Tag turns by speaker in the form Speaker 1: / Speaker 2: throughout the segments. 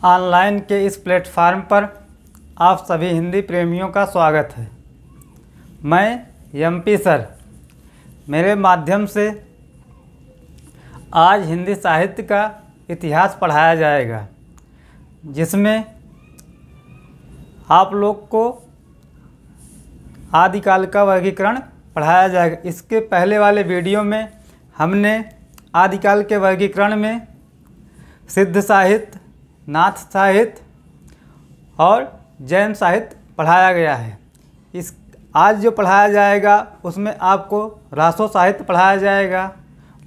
Speaker 1: Online के इस platform पर आप सभी हिंदी प्रेमियों का स्वागत है। मैं एमपी सर, मेरे माध्यम से आज हिंदी साहित्य का इतिहास पढ़ाया जाएगा, जिसमें आप लोग को आदिकाल का वर्गीकरण पढ़ाया जाएगा। इसके पहले वाले वीडियो में हमने आदिकाल के वर्गीकरण में सिद्ध साहित्य, नाथ साहित्य और जैन साहित्य पढ़ाया गया है। इस आज जो पढ़ाया जाएगा उसमें आपको रासो साहित्य पढ़ाया जाएगा,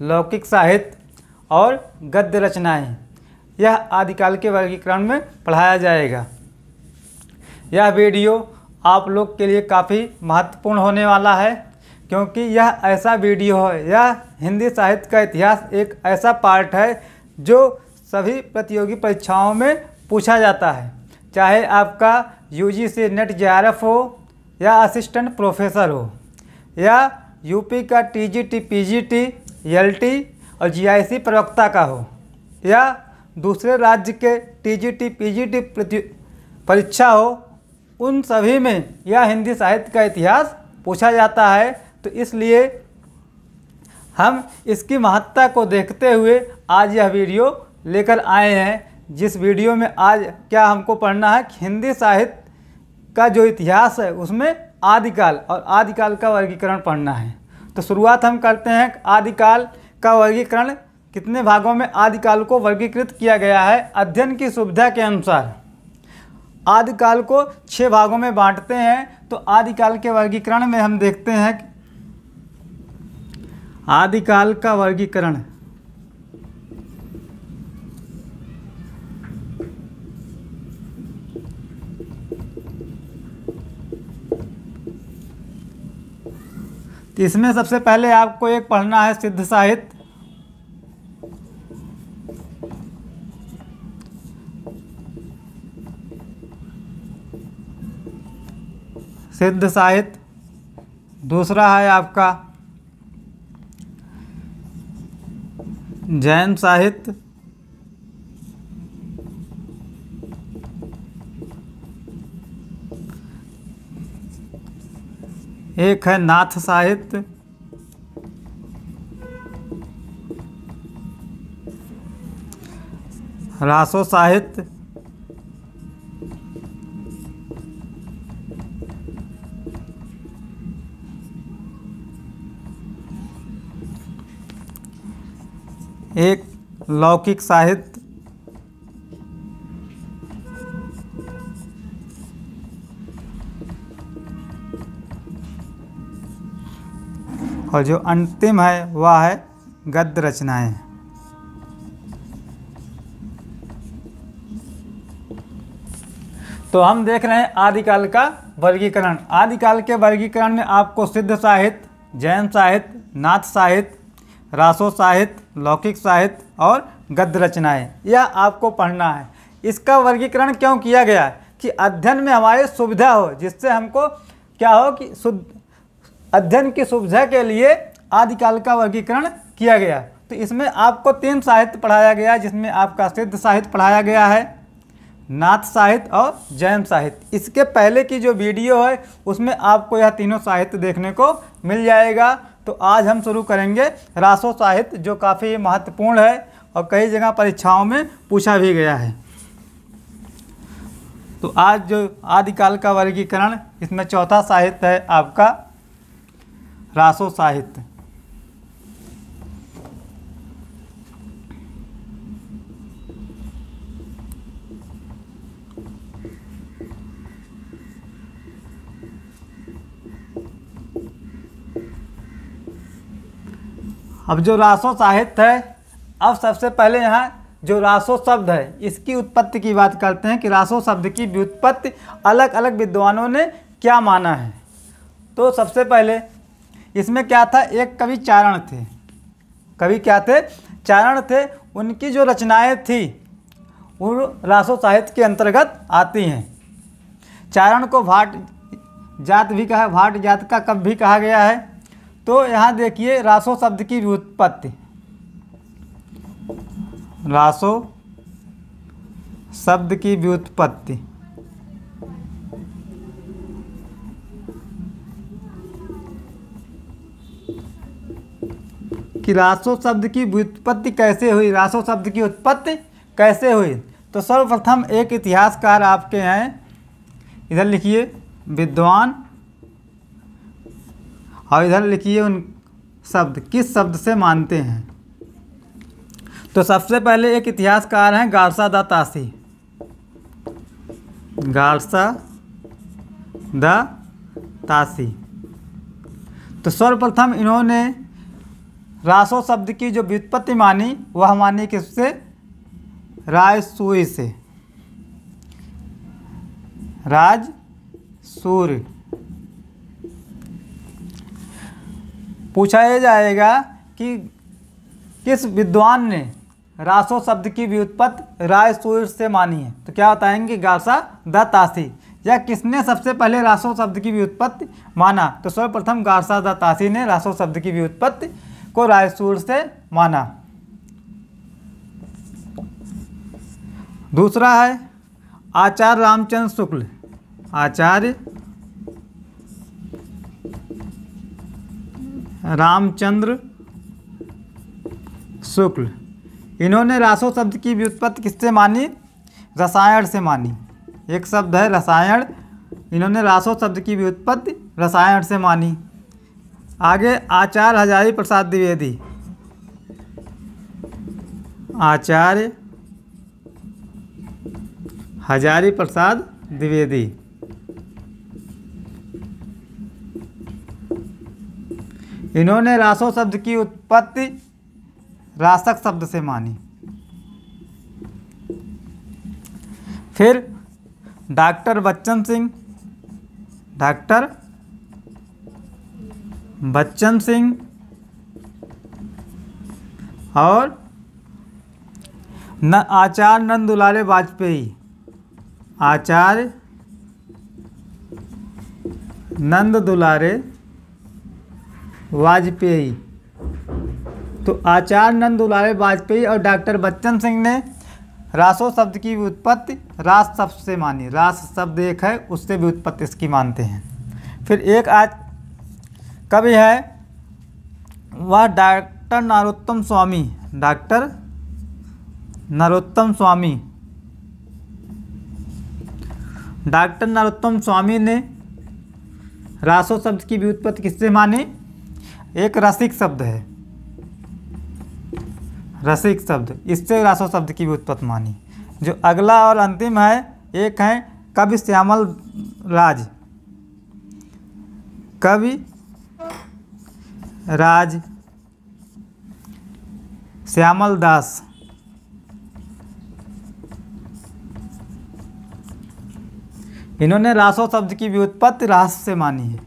Speaker 1: लौकिक साहित्य और गद्य रचनाएं, यह आदिकाल के वर्गीकरण में पढ़ाया जाएगा। यह वीडियो आप लोग के लिए काफ़ी महत्वपूर्ण होने वाला है, क्योंकि यह ऐसा वीडियो है, यह हिंदी साहित्य का इतिहास एक ऐसा पार्ट है जो सभी प्रतियोगी परीक्षाओं में पूछा जाता है, चाहे आपका यूजीसी नेट जेआरएफ हो या असिस्टेंट प्रोफेसर हो, या यूपी का टीजीटी, पीजीटी, एलटी और जीआईसी प्रवक्ता का हो, या दूसरे राज्य के टीजीटी, पीजीटी परीक्षा हो, उन सभी में यह हिंदी साहित्य का इतिहास पूछा जाता है। तो इसलिए हम इसकी महत्ता को देखते हुए आज यह वीडियो लेकर आए हैं, जिस वीडियो में आज क्या हमको पढ़ना है कि हिंदी साहित्य का जो इतिहास है उसमें आदिकाल और आदिकाल का वर्गीकरण पढ़ना है। तो शुरुआत हम करते हैं। आदिकाल का वर्गीकरण कितने भागों में आदिकाल को वर्गीकृत किया गया है? अध्ययन की सुविधा के अनुसार आदिकाल को 6 भागों में बांटते हैं। तो आदिकाल के वर्गीकरण में हम देखते हैं कि आदिकाल का वर्गीकरण तो इसमें सबसे पहले आपको एक पढ़ना है सिद्ध साहित्य। सिद्ध साहित्य। दूसरा है आपका जैन साहित्य। एक है नाथ साहित्य। रासो साहित्य। एक लौकिक साहित्य। और जो अंतिम है वह है गद्य रचनाएं। तो हम देख रहे हैं आदिकाल का वर्गीकरण। आदिकाल के वर्गीकरण में आपको सिद्ध साहित्य, जैन साहित्य, नाथ साहित्य, रासो साहित्य, लौकिक साहित्य और गद्य रचनाएं, यह आपको पढ़ना है। इसका वर्गीकरण क्यों किया गया कि अध्ययन में हमारी सुविधा हो, जिससे हमको क्या हो कि अध्ययन की सुविधा के लिए आदिकाल का वर्गीकरण किया गया। तो इसमें आपको 3 साहित्य पढ़ाया गया, जिसमें आपका सिद्ध साहित्य पढ़ाया गया है, नाथ साहित्य और जैन साहित्य। इसके पहले की जो वीडियो है उसमें आपको यह तीनों साहित्य देखने को मिल जाएगा। तो आज हम शुरू करेंगे रासो साहित्य, जो काफ़ी महत्वपूर्ण है और कई जगह परीक्षाओं में पूछा भी गया है। तो आज जो आदिकाल का वर्गीकरण, इसमें चौथा साहित्य है आपका रासो साहित्य। अब जो रासो साहित्य है, अब सबसे पहले यहाँ जो रासो शब्द है इसकी उत्पत्ति की बात करते हैं कि रासो शब्द की व्युत्पत्ति अलग अलग विद्वानों ने क्या माना है। तो सबसे पहले इसमें क्या था, एक कवि चारण थे। कवि क्या थे? चारण थे। उनकी जो रचनाएं थी वो रासो साहित्य के अंतर्गत आती हैं। चारण को भाट जात भी कहा, भाट जात का कवि भी कहा गया है। तो यहाँ देखिए रासो शब्द की व्युत्पत्ति। रासो शब्द की व्युत्पत्ति। कि रासो शब्द की व्युत्पत्ति कैसे हुई, रासो शब्द की उत्पत्ति कैसे हुई। तो सर्वप्रथम एक इतिहासकार आपके हैं, इधर लिखिए विद्वान और इधर लिखिए उन शब्द किस शब्द से मानते हैं। तो सबसे पहले एक इतिहासकार हैं गारसा द तासी। गारसा द तासी। तो सर्वप्रथम इन्होंने रासो शब्द की जो व्युत्पत्ति मानी वह मानी किससे, राजसूय से। राजसूय। पूछा यह जाएगा कि किस विद्वान ने रासो शब्द की व्युत्पत्ति राजसूय से मानी है, तो क्या बताएंगे, गारसा द तासी। या किसने सबसे पहले रासो शब्द की व्युत्पत्ति माना, तो सर्वप्रथम गारसा द तासी ने रासो शब्द की व्युत्पत्ति को राजसूय से माना। दूसरा है आचार्य रामचंद्र शुक्ल। आचार्य रामचंद्र शुक्ल, इन्होंने रासो शब्द की व्युत्पत्ति किससे मानी, रसायन से मानी। एक शब्द है रसायन, इन्होंने रासो शब्द की व्युत्पत्ति रसायन से मानी। आगे आचार्य हजारी प्रसाद द्विवेदी। आचार्य हजारी प्रसाद द्विवेदी, इन्होंने रासो शब्द की उत्पत्ति रासक शब्द से मानी। फिर डॉक्टर बच्चन सिंह। डॉक्टर बच्चन सिंह और आचार्य नंद दुलारे वाजपेयी। आचार्य नंद दुलारे वाजपेयी। तो आचार्य नंद दुलारे वाजपेयी और डॉक्टर बच्चन सिंह ने रासो शब्द की व्युत्पत्ति रास शब्द से मानी। रास शब्द एक है, उससे व्युत्पत्ति इसकी मानते हैं। फिर एक आज कवि है, वह डॉक्टर नरोत्तम स्वामी। डॉक्टर नरोत्तम स्वामी। डॉक्टर नरोत्तम स्वामी ने रासो शब्द की व्युत्पत्ति किससे मानी, एक रसिक शब्द है, रसिक शब्द, इससे रासो शब्द की व्युत्पत्ति मानी। जो अगला और अंतिम है, एक है कवि श्यामल राज। कवि राज श्यामल दास। इन्होंने रासो शब्द की व्युत्पत्ति रहस्य से मानी है।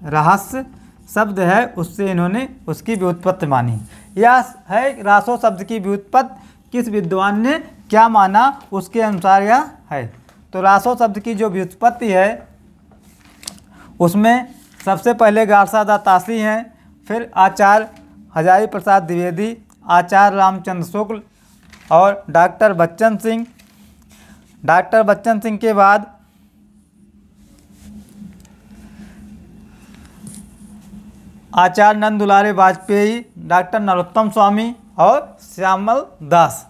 Speaker 1: रहस्य शब्द है, उससे इन्होंने उसकी व्युत्पत्ति मानी। यह है रासो शब्द की व्युत्पत्ति किस विद्वान ने क्या माना, उसके अनुसार यह है। तो रासो शब्द की जो व्युत्पत्ति है उसमें सबसे पहले गारसा द तासी हैं, फिर आचार्य हजारी प्रसाद द्विवेदी, आचार्य रामचंद्र शुक्ल और डॉक्टर बच्चन सिंह। डॉक्टर बच्चन सिंह के बाद आचार्य नंद दुलारे वाजपेयी, डॉक्टर नरोत्तम स्वामी और श्यामल दास।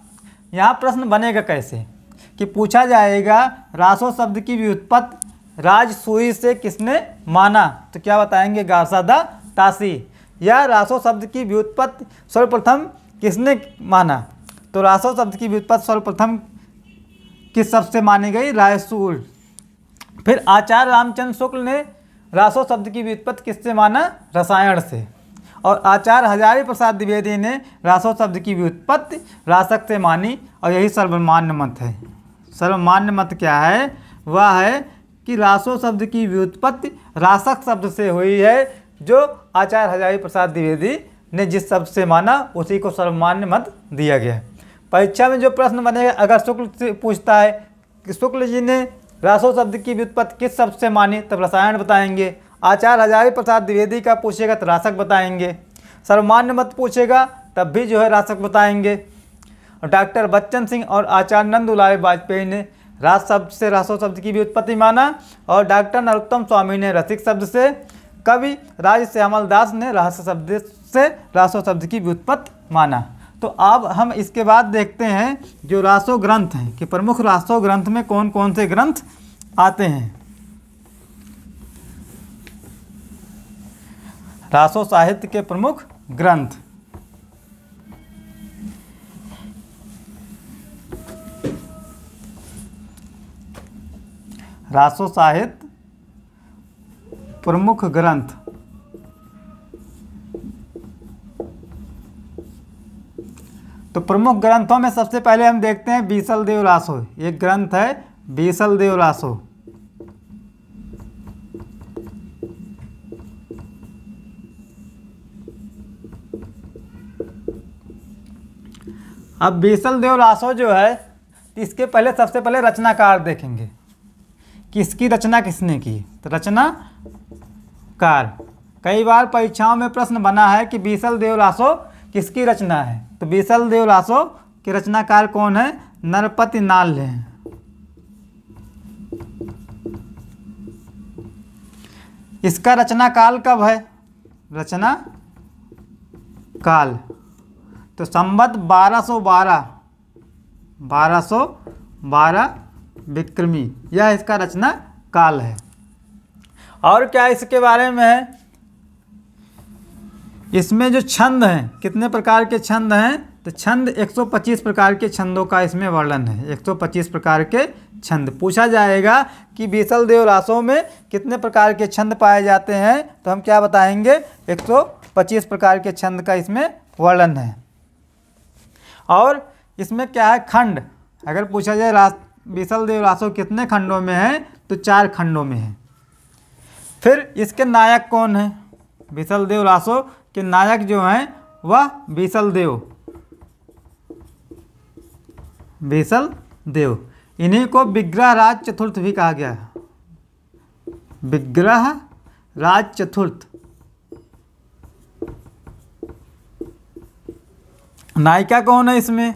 Speaker 1: यहाँ प्रश्न बनेगा कैसे कि पूछा जाएगा रासो शब्द की व्युत्पत्ति राजसूय से किसने माना, तो क्या बताएंगे, गारसा द तासी। या रासो शब्द की व्युत्पत्ति सर्वप्रथम किसने माना, तो रासो शब्द की व्युत्पत्ति सर्वप्रथम किस शब्द से मानी गई, राजसूय। फिर आचार्य रामचंद्र शुक्ल ने रासो शब्द की व्युत्पत्ति किससे माना, रसायन से। और आचार्य हजारी प्रसाद द्विवेदी ने रासो शब्द की व्युत्पत्ति रासक से मानी, और यही सर्वमान्य मत है। सर्वमान्य मत क्या है, वह है कि रासो शब्द की व्युत्पत्ति रासक शब्द से हुई है, जो आचार्य हजारी प्रसाद द्विवेदी ने जिस शब्द से माना उसी को सर्वमान्य मत दिया गया। परीक्षा में जो प्रश्न बनेगा, अगर शुक्ल से पूछता है कि शुक्ल जी ने रासो शब्द की व्युत्पत्ति किस शब्द से मानी, तब रसायन बताएंगे। आचार्य हजारी प्रसाद द्विवेदी का पूछेगा तो रासक बताएंगे। सर्वमान्य मत पूछेगा तब भी जो है रासक बताएंगे। और डॉक्टर बच्चन सिंह और आचार्य नंद दुलारे वाजपेयी ने रास शब्द से रासो शब्द की भी उत्पत्ति माना, और डॉक्टर नरोत्तम स्वामी ने रसिक शब्द से, कवि राजश्यामल दास ने रास शब्द से रासो शब्द की भी उत्पत्ति माना। तो अब हम इसके बाद देखते हैं जो रासो ग्रंथ हैं कि प्रमुख रासो ग्रंथ में कौन कौन से ग्रंथ आते हैं। रासो साहित्य के प्रमुख ग्रंथ। रासो साहित्य प्रमुख ग्रंथ। तो प्रमुख ग्रंथों में सबसे पहले हम देखते हैं बीसल देव रासो। एक ग्रंथ है बीसल देव रासो। अब बीसल देव रासो जो है, इसके पहले सबसे पहले रचनाकार देखेंगे कि इसकी रचना किसने की। तो रचनाकार, कई बार परीक्षाओं में प्रश्न बना है कि बीसल देव रासो किसकी रचना है। तो बीसल देव रासो के रचनाकार कौन है? नरपति नाल्ह हैं। इसका रचना काल कब है? रचना काल तो संवत 1212 विक्रमी, यह इसका रचना काल है। और क्या इसके बारे में है? इसमें जो छंद हैं, कितने प्रकार के छंद हैं? तो छंद 125 प्रकार के छंदों का इसमें वर्णन है। 125 प्रकार के छंद। पूछा जाएगा कि बीसल देव रासो में कितने प्रकार के छंद पाए जाते हैं, तो हम क्या बताएंगे? 125 प्रकार के छंद का इसमें वर्णन है। और इसमें क्या है? खंड। अगर पूछा जाए बीसल देव रासो कितने खंडों में है, तो 4 खंडों में है। फिर इसके नायक कौन है? बीसल देव रासो के नायक जो हैं वह बीसल देव। इन्हीं को विग्रह राज चतुर्थ भी कहा गया है। विग्रह राज चतुर्थ। नायिका कौन है इसमें?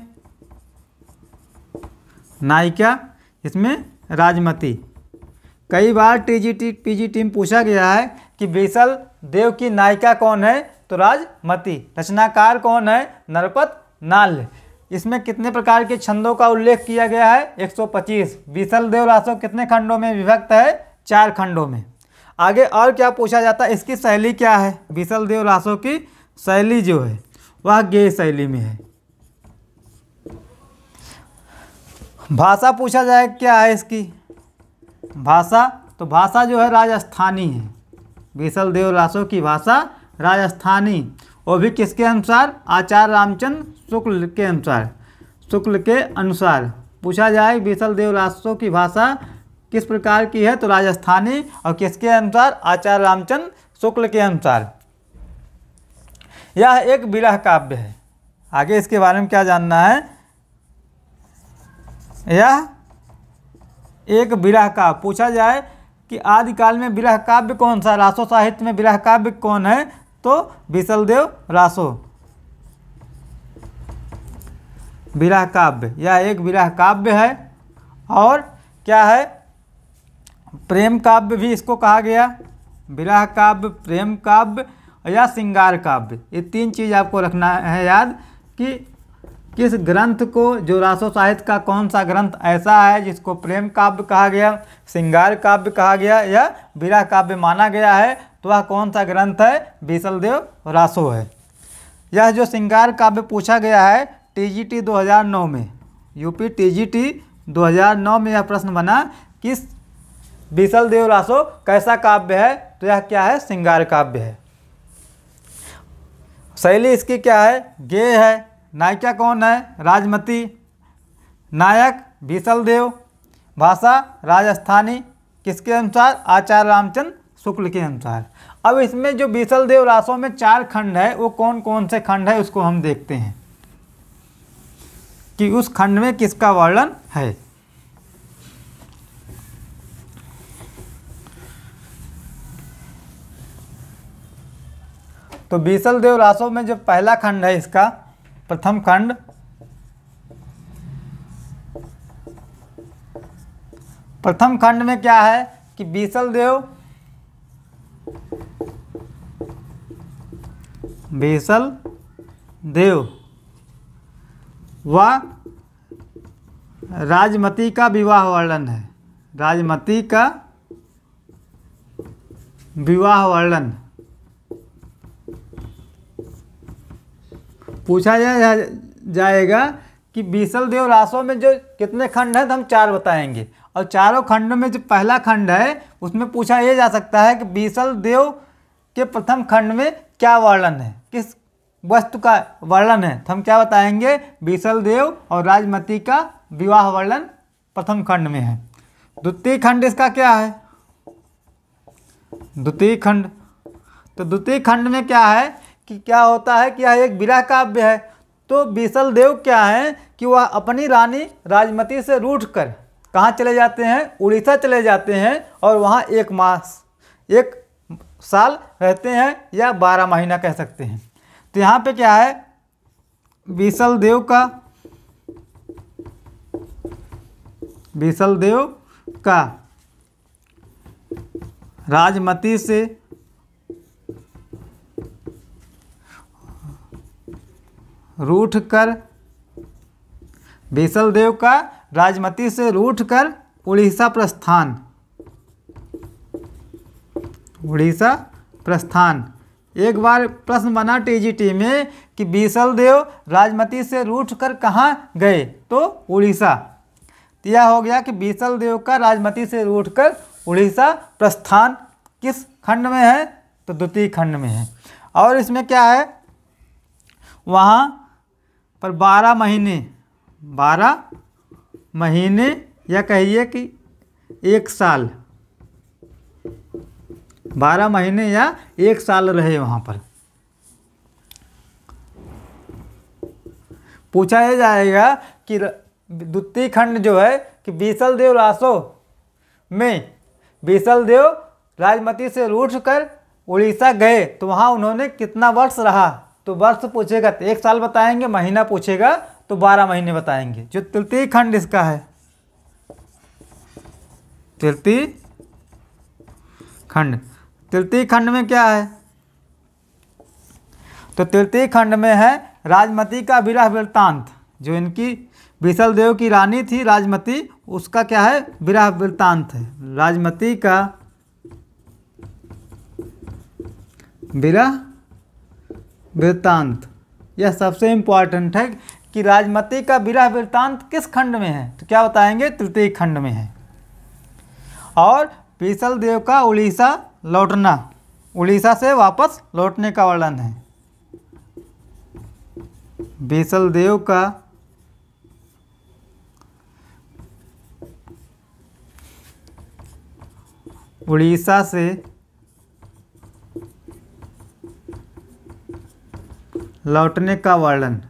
Speaker 1: नायिका इसमें राजमती। कई बार टीजीटी पीजीटी में पूछा गया है कि बीसल देव की नायिका कौन है, तो राजमती। रचनाकार कौन है? नरपत नाल्ह। इसमें कितने प्रकार के छंदों का उल्लेख किया गया है? 125। बीसल देव रासो कितने खंडों में विभक्त है? 4 खंडों में। आगे और क्या पूछा जाता है? इसकी शैली क्या है? बीसल देव रासो की शैली जो है वह गेय शैली में है। भाषा पूछा जाए क्या है इसकी? भाषा, तो भाषा जो है राजस्थानी है। बीसल देव रासो की भाषा राजस्थानी, वो भी किसके अनुसार? आचार्य रामचंद्र शुक्ल के अनुसार। पूछा जाए बीसल देव रासो की भाषा किस प्रकार की है, तो राजस्थानी, और किसके अनुसार? आचार्य रामचंद्र शुक्ल के अनुसार। यह एक विरह काव्य है। आगे इसके बारे में क्या जानना है? यह एक विरह काव्य। पूछा जाए कि आदिकाल में विरह काव्य कौन सा? रासो साहित्य में विरह काव्य कौन है, तो बीसल देव रासो। विरह काव्य, यह एक विरह काव्य है। और क्या है? प्रेम काव्य भी इसको कहा गया। विरह काव्य, प्रेम काव्य या श्रृंगार काव्य, ये 3 चीज़ आपको रखना है याद कि किस ग्रंथ को, जो रासो साहित्य का कौन सा ग्रंथ ऐसा है जिसको प्रेम काव्य कहा गया, श्रृंगार काव्य कहा गया या विरह काव्य माना गया है, तो वह कौन सा ग्रंथ है? बीसल देव रासो है। यह जो श्रृंगार काव्य पूछा गया है टीजीटी 2009 में, यूपी टीजीटी 2009 में यह प्रश्न बना कि बीसल देव रासो कैसा काव्य है, तो यह क्या है? श्रृंगार काव्य है। शैली इसकी क्या है? गेय है। नायिका कौन है? राजमती। नायक बीसल देव। भाषा राजस्थानी, किसके अनुसार? आचार्य रामचंद्र शुक्ल के अनुसार। अब इसमें जो बीसल देव रासो में 4 खंड है, वो कौन कौन से खंड है उसको हम देखते हैं कि उस खंड में किसका वर्णन है। तो बीसल देव रासो में जो पहला खंड है, इसका प्रथम खंड प्रथम खंड में क्या है कि बीसल देव व राजमती का विवाह वर्णन है। राजमती का विवाह वर्णन पूछा जाएगा कि बीसल देव रासों में जो कितने खंड हैं तो हम 4 बताएंगे, और चारों खंडों में जो पहला खंड है उसमें पूछा ये जा सकता है कि बीसल देव के प्रथम खंड में क्या वर्णन है, किस वस्तु का वर्णन है। तो हम क्या बताएंगे, बीसल देव और राजमती का विवाह वर्णन प्रथम खंड में है। द्वितीय खंड इसका क्या है, द्वितीय खंड, तो द्वितीय खंड में क्या है कि क्या होता है कि यह एक विरह काव्य है। तो बीसल देव क्या है कि वह अपनी रानी राजमती से रूठकर कहाँ चले जाते हैं, उड़ीसा चले जाते हैं, और वहाँ 1 साल रहते हैं या 12 महीना कह सकते हैं। तो यहाँ पे क्या है, बीसल देव का राजमती से रूठकर, बीसल देव का राजमती से रूठकर उड़ीसा प्रस्थान। एक बार प्रश्न बना टीजीटी में कि बीसल देव राजमती से रूठकर कहाँ गए, तो उड़ीसा। तो यह हो गया कि बीसल देव का राजमती से रूठकर उड़ीसा प्रस्थान किस खंड में है, तो द्वितीय खंड में है। और इसमें क्या है, वहाँ पर 12 महीने या कहिए कि 1 साल, 12 महीने या 1 साल रहे वहाँ पर। पूछा यह जाएगा कि द्वितीय खंड जो है कि बीसल देव रासों में बीसल देव राजमती से रूठकर उड़ीसा गए, तो वहाँ उन्होंने कितना वर्ष रहा। तो वर्ष पूछेगा तो 1 साल बताएंगे, महीना पूछेगा तो 12 महीने बताएंगे। जो तृतीय खंड इसका है, तृतीय खंड में क्या है, तो तृतीय खंड में है राजमती का विरह वृत्तांत। जो इनकी बीसल देव की रानी थी राजमती, उसका क्या है, विरह वृत्तांत है। राजमती का विरह वृत्तांत, यह सबसे इम्पॉर्टेंट है कि राजमती का विरह वृत्तांत किस खंड में है, तो क्या बताएंगे, तृतीय खंड में है। और बीसल देव का उड़ीसा से वापस लौटने का वर्णन है। बीसल देव का उड़ीसा से लौटने का वर्णन,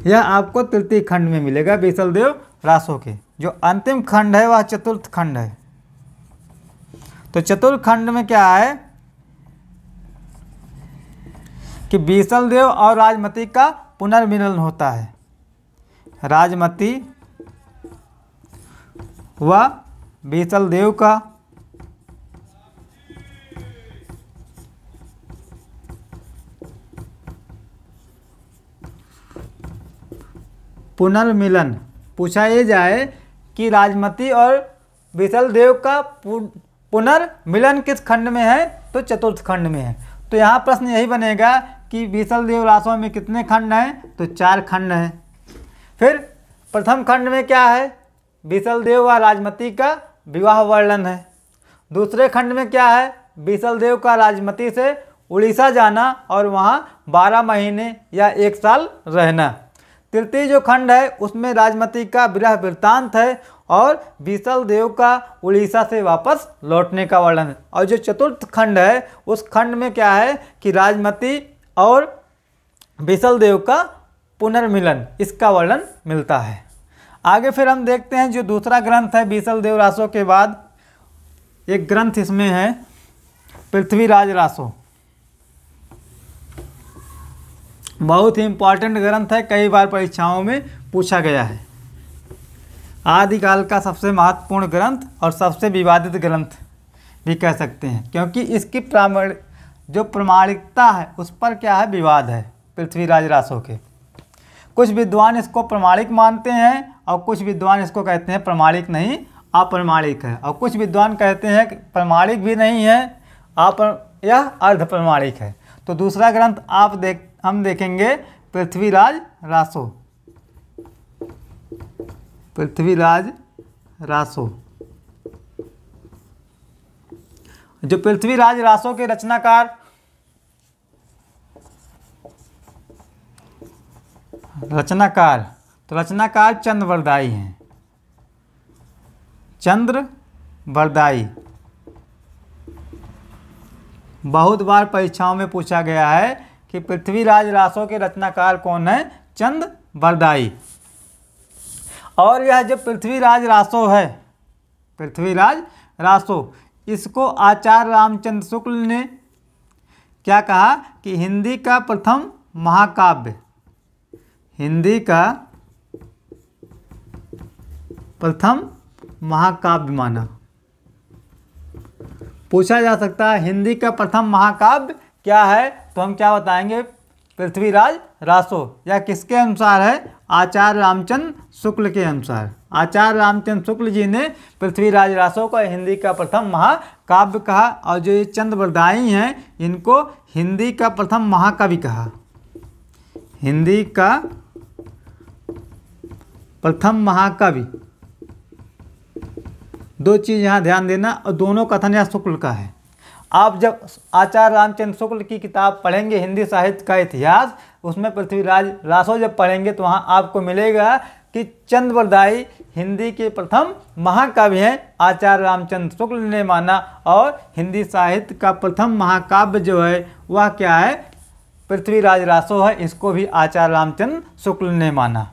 Speaker 1: यह आपको तृतीय खंड में मिलेगा बीसल देव रासों के। जो अंतिम खंड है वह चतुर्थ खंड है। तो चतुर्थ खंड में क्या है कि बीसल देव और राजमती का पुनर्मिलन होता है। राजमती व बीसल देव का पुनर्मिलन। पूछा ये जाए कि राजमती और बीसल देव का पुनर्मिलन किस खंड में है, तो चतुर्थ खंड में है। तो यहाँ प्रश्न यही बनेगा कि बीसल देव रासों में कितने खंड हैं, तो 4 खंड हैं। फिर प्रथम खंड में क्या है, बीसल देव व राजमती का विवाह वर्णन है। दूसरे खंड में क्या है, बीसल देव का राजमती से उड़ीसा जाना और वहाँ 12 महीने या 1 साल रहना। तृतीय जो खंड है उसमें राजमती का विरह वृत्तांत है और बीसल देव का उड़ीसा से वापस लौटने का वर्णन है। और जो चतुर्थ खंड है उस खंड में क्या है कि राजमती और बीसल देव का पुनर्मिलन, इसका वर्णन मिलता है। आगे फिर हम देखते हैं जो दूसरा ग्रंथ है बीसल देव रासों के बाद, एक ग्रंथ इसमें है पृथ्वीराज रासो। बहुत ही इम्पॉर्टेंट ग्रंथ है, कई बार परीक्षाओं में पूछा गया है। आदिकाल का सबसे महत्वपूर्ण ग्रंथ और सबसे विवादित ग्रंथ भी कह सकते हैं, क्योंकि इसकी प्रामाणिकता है उस पर क्या है, विवाद है पृथ्वीराज रासो के। कुछ विद्वान इसको प्रमाणिक मानते हैं और कुछ विद्वान इसको कहते हैं प्रमाणिक नहीं, अप्रमाणिक है, और कुछ विद्वान कहते हैं कि प्रमाणिक भी नहीं है, यह अर्ध प्रमाणिक है। तो दूसरा ग्रंथ हम देखेंगे पृथ्वीराज रासो। पृथ्वीराज रासो, जो पृथ्वीराज रासो के रचनाकार तो रचनाकार चंद्रवरदायी हैं। चंद्रवरदायी बहुत बार परीक्षाओं में पूछा गया है कि पृथ्वीराज रासो के रचनाकार कौन है, चंद्रवरदायी। और यह जो पृथ्वीराज रासो है, पृथ्वीराज रासो, इसको आचार्य रामचंद्र शुक्ल ने क्या कहा कि हिंदी का प्रथम महाकाव्य, हिंदी का प्रथम महाकाव्य माना। पूछा जा सकता है हिंदी का प्रथम महाकाव्य क्या है, तो हम क्या बताएंगे, पृथ्वीराज रासो। या किसके अनुसार है, आचार्य रामचंद्र शुक्ल के अनुसार। आचार्य रामचंद्र शुक्ल जी ने पृथ्वीराज रासो को हिंदी का प्रथम महाकाव्य कहा, और जो ये चंद्रवरदायी हैं इनको हिंदी का प्रथम महाकवि कहा। हिंदी का प्रथम महाकवि, दो चीज़ यहाँ ध्यान देना, और दोनों कथन यह शुक्ल का है। आप जब आचार्य रामचंद्र शुक्ल की किताब पढ़ेंगे हिंदी साहित्य का इतिहास, उसमें पृथ्वीराज रासो जब पढ़ेंगे तो वहाँ आपको मिलेगा कि चंद्रवरदायी हिंदी के प्रथम महाकवि हैं, आचार्य रामचंद्र शुक्ल ने माना। और हिंदी साहित्य का प्रथम महाकाव्य जो है वह क्या है, पृथ्वीराज रासो है, इसको भी आचार्य रामचंद्र शुक्ल ने माना।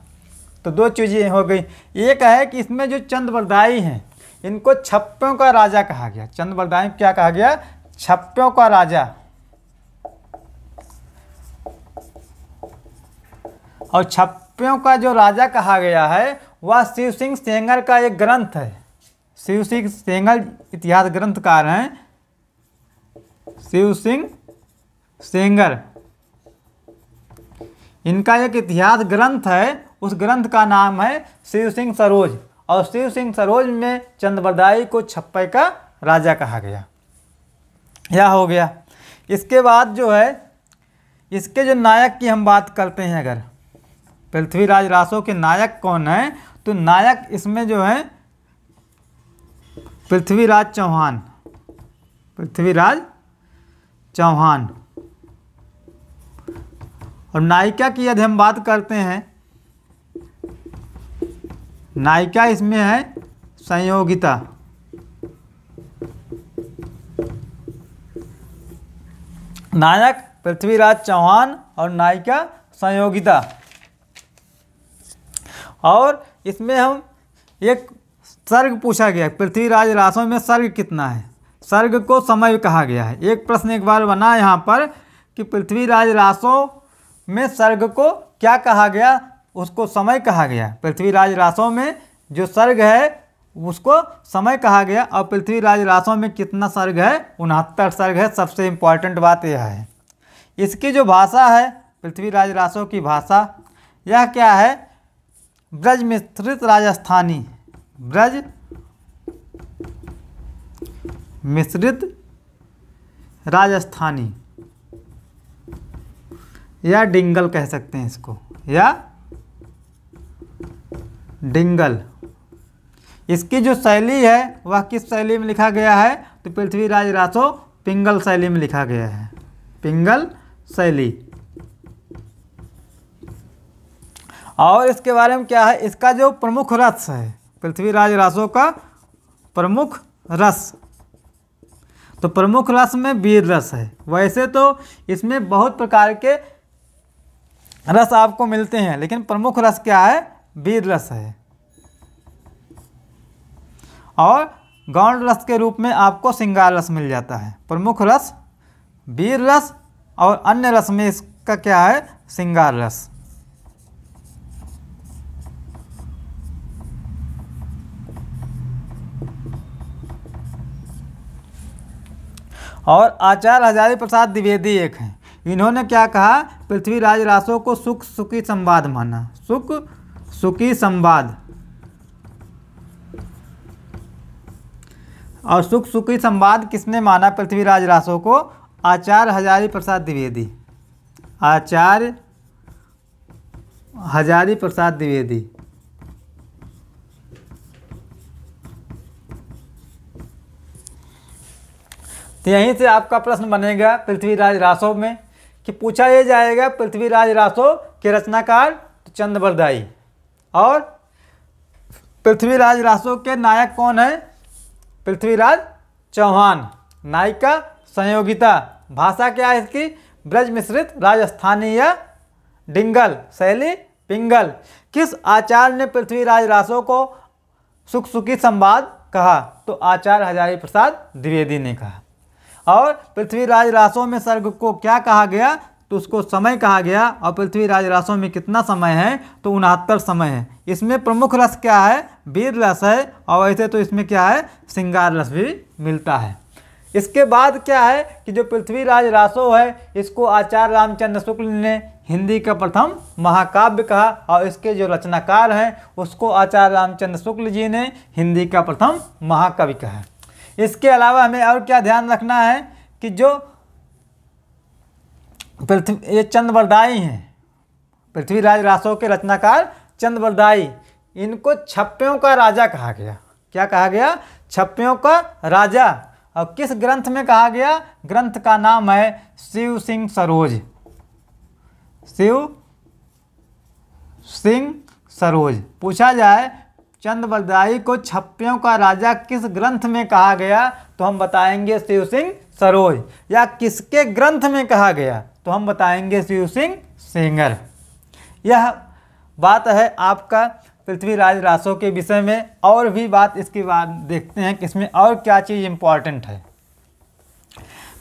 Speaker 1: तो दो चीज़ें हो गई। एक है कि इसमें जो चंद्रवरदायी हैं इनको छप्पों का राजा कहा गया। चंद्रवरदायी क्या कहा गया, छप्पों का राजा। और छप्पों का जो राजा कहा गया है वह शिव सिंह सेंगर का एक ग्रंथ है। शिव सिंह सेंगर इतिहास ग्रंथकार हैं, शिव सिंह सेंगर, इनका एक इतिहास ग्रंथ है। उस ग्रंथ का नाम है शिव सिंह सरोज, और शिव सिंह सरोज में चंद्रवरदायी को छप्पे का राजा कहा गया। यह हो गया। इसके बाद जो है इसके जो नायक की हम बात करते हैं, अगर पृथ्वीराज रासो के नायक कौन है, तो नायक इसमें जो है पृथ्वीराज चौहान। पृथ्वीराज चौहान। और नायिका की यदि हम बात करते हैं, नायिका इसमें है संयोगिता। नायक पृथ्वीराज चौहान और नायिका संयोगिता। और इसमें हम एक सर्ग पूछा गया, पृथ्वीराज रासो में सर्ग कितना है, सर्ग को समय कहा गया है। एक प्रश्न एक बार बना यहाँ पर कि पृथ्वीराज रासो में सर्ग को क्या कहा गया, उसको समय कहा गया। पृथ्वीराज रासो में जो सर्ग है उसको समय कहा गया, और पृथ्वीराज रासो में कितना सर्ग है, 69 सर्ग है। सबसे इम्पॉर्टेंट बात यह है। इसकी जो भाषा है, पृथ्वीराज रासो की भाषा, यह क्या है, ब्रज मिश्रित राजस्थानी। ब्रज मिश्रित राजस्थानी या डिंगल कह सकते हैं इसको, या डिंगल। इसकी जो शैली है वह किस शैली में लिखा गया है, तो पृथ्वीराज रासो पिंगल शैली में लिखा गया है। पिंगल शैली। और इसके बारे में क्या है, इसका जो प्रमुख रस है, पृथ्वीराज रासो का प्रमुख रस, तो प्रमुख रस में वीर रस है। वैसे तो इसमें बहुत प्रकार के रस आपको मिलते हैं, लेकिन प्रमुख रस क्या है, वीर रस है। और गौण रस के रूप में आपको श्रृंगार रस मिल जाता है। प्रमुख रस वीर रस, और अन्य रस में इसका क्या है, श्रृंगार रस। और आचार्य हजारी प्रसाद द्विवेदी एक हैं। इन्होंने क्या कहा, पृथ्वीराज रासो को सुख सुखी संवाद माना। सुख सुखी संवाद, और सुख सुखी संवाद किसने माना पृथ्वीराज रासो को? आचार्य हजारी प्रसाद द्विवेदी। आचार्य हजारी प्रसाद द्विवेदी। तो यहीं से आपका प्रश्न बनेगा पृथ्वीराज रासो में कि पूछा ये जाएगा पृथ्वीराज रासो के रचनाकार तो चंद्रबरदाई, और पृथ्वीराज रासो के नायक कौन है? पृथ्वीराज चौहान। नायिका संयोगिता। भाषा क्या है इसकी? ब्रज मिश्रित राजस्थानी या डिंगल, शैली पिंगल। किस आचार्य ने पृथ्वीराज रासो को सुख सुखी संवाद कहा? तो आचार्य हजारी प्रसाद द्विवेदी ने कहा। और पृथ्वीराज रासो में सर्ग को क्या कहा गया? तो उसको समय कहा गया। और पृथ्वीराज रासो में कितना समय है? तो 69 समय है। इसमें प्रमुख रस क्या है? वीर रस है। और वैसे तो इसमें क्या है? श्रृंगार रस भी मिलता है। इसके बाद क्या है कि जो पृथ्वीराज रासो है इसको आचार्य रामचंद्र शुक्ल ने हिंदी का प्रथम महाकाव्य कहा, और इसके जो रचनाकार हैं उसको आचार्य रामचंद्र शुक्ल जी ने हिंदी का प्रथम महाकवि कहा। इसके अलावा हमें और क्या ध्यान रखना है कि जो ये चंद्रबरदाई हैं, पृथ्वीराज रासो के रचनाकार चंद्रबरदाई, इनको छप्पयों का राजा कहा गया। क्या कहा गया? छप्पयों का राजा। और किस ग्रंथ में कहा गया? ग्रंथ का नाम है शिव सिंह सरोज। शिव सिंह सरोज। पूछा जाए चंद्रबरदाई को छप्पयों का राजा किस ग्रंथ में कहा गया, तो हम बताएंगे शिव सिंह सरोज। या किसके ग्रंथ में कहा गया, तो हम बताएंगे शिव सिंह सेंगर। यह बात है आपका पृथ्वीराज रासो के विषय में। और भी बात इसके बाद देखते हैं कि इसमें और क्या चीज़ इम्पॉर्टेंट है।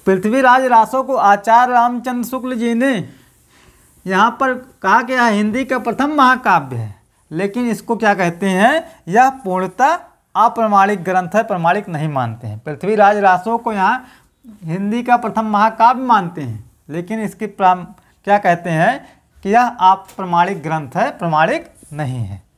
Speaker 1: पृथ्वीराज रासो को आचार्य रामचंद्र शुक्ल जी ने यहाँ पर कहा गया है हिंदी का प्रथम महाकाव्य है, लेकिन इसको क्या कहते हैं? यह पूर्णतः अप्रमाणिक ग्रंथ है, प्रमाणिक नहीं मानते हैं। पृथ्वीराज रासो को यहाँ हिंदी का प्रथम महाकाव्य मानते हैं, लेकिन इसकी क्या कहते हैं कि यह अप्रमाणिक ग्रंथ है, प्रमाणिक नहीं है।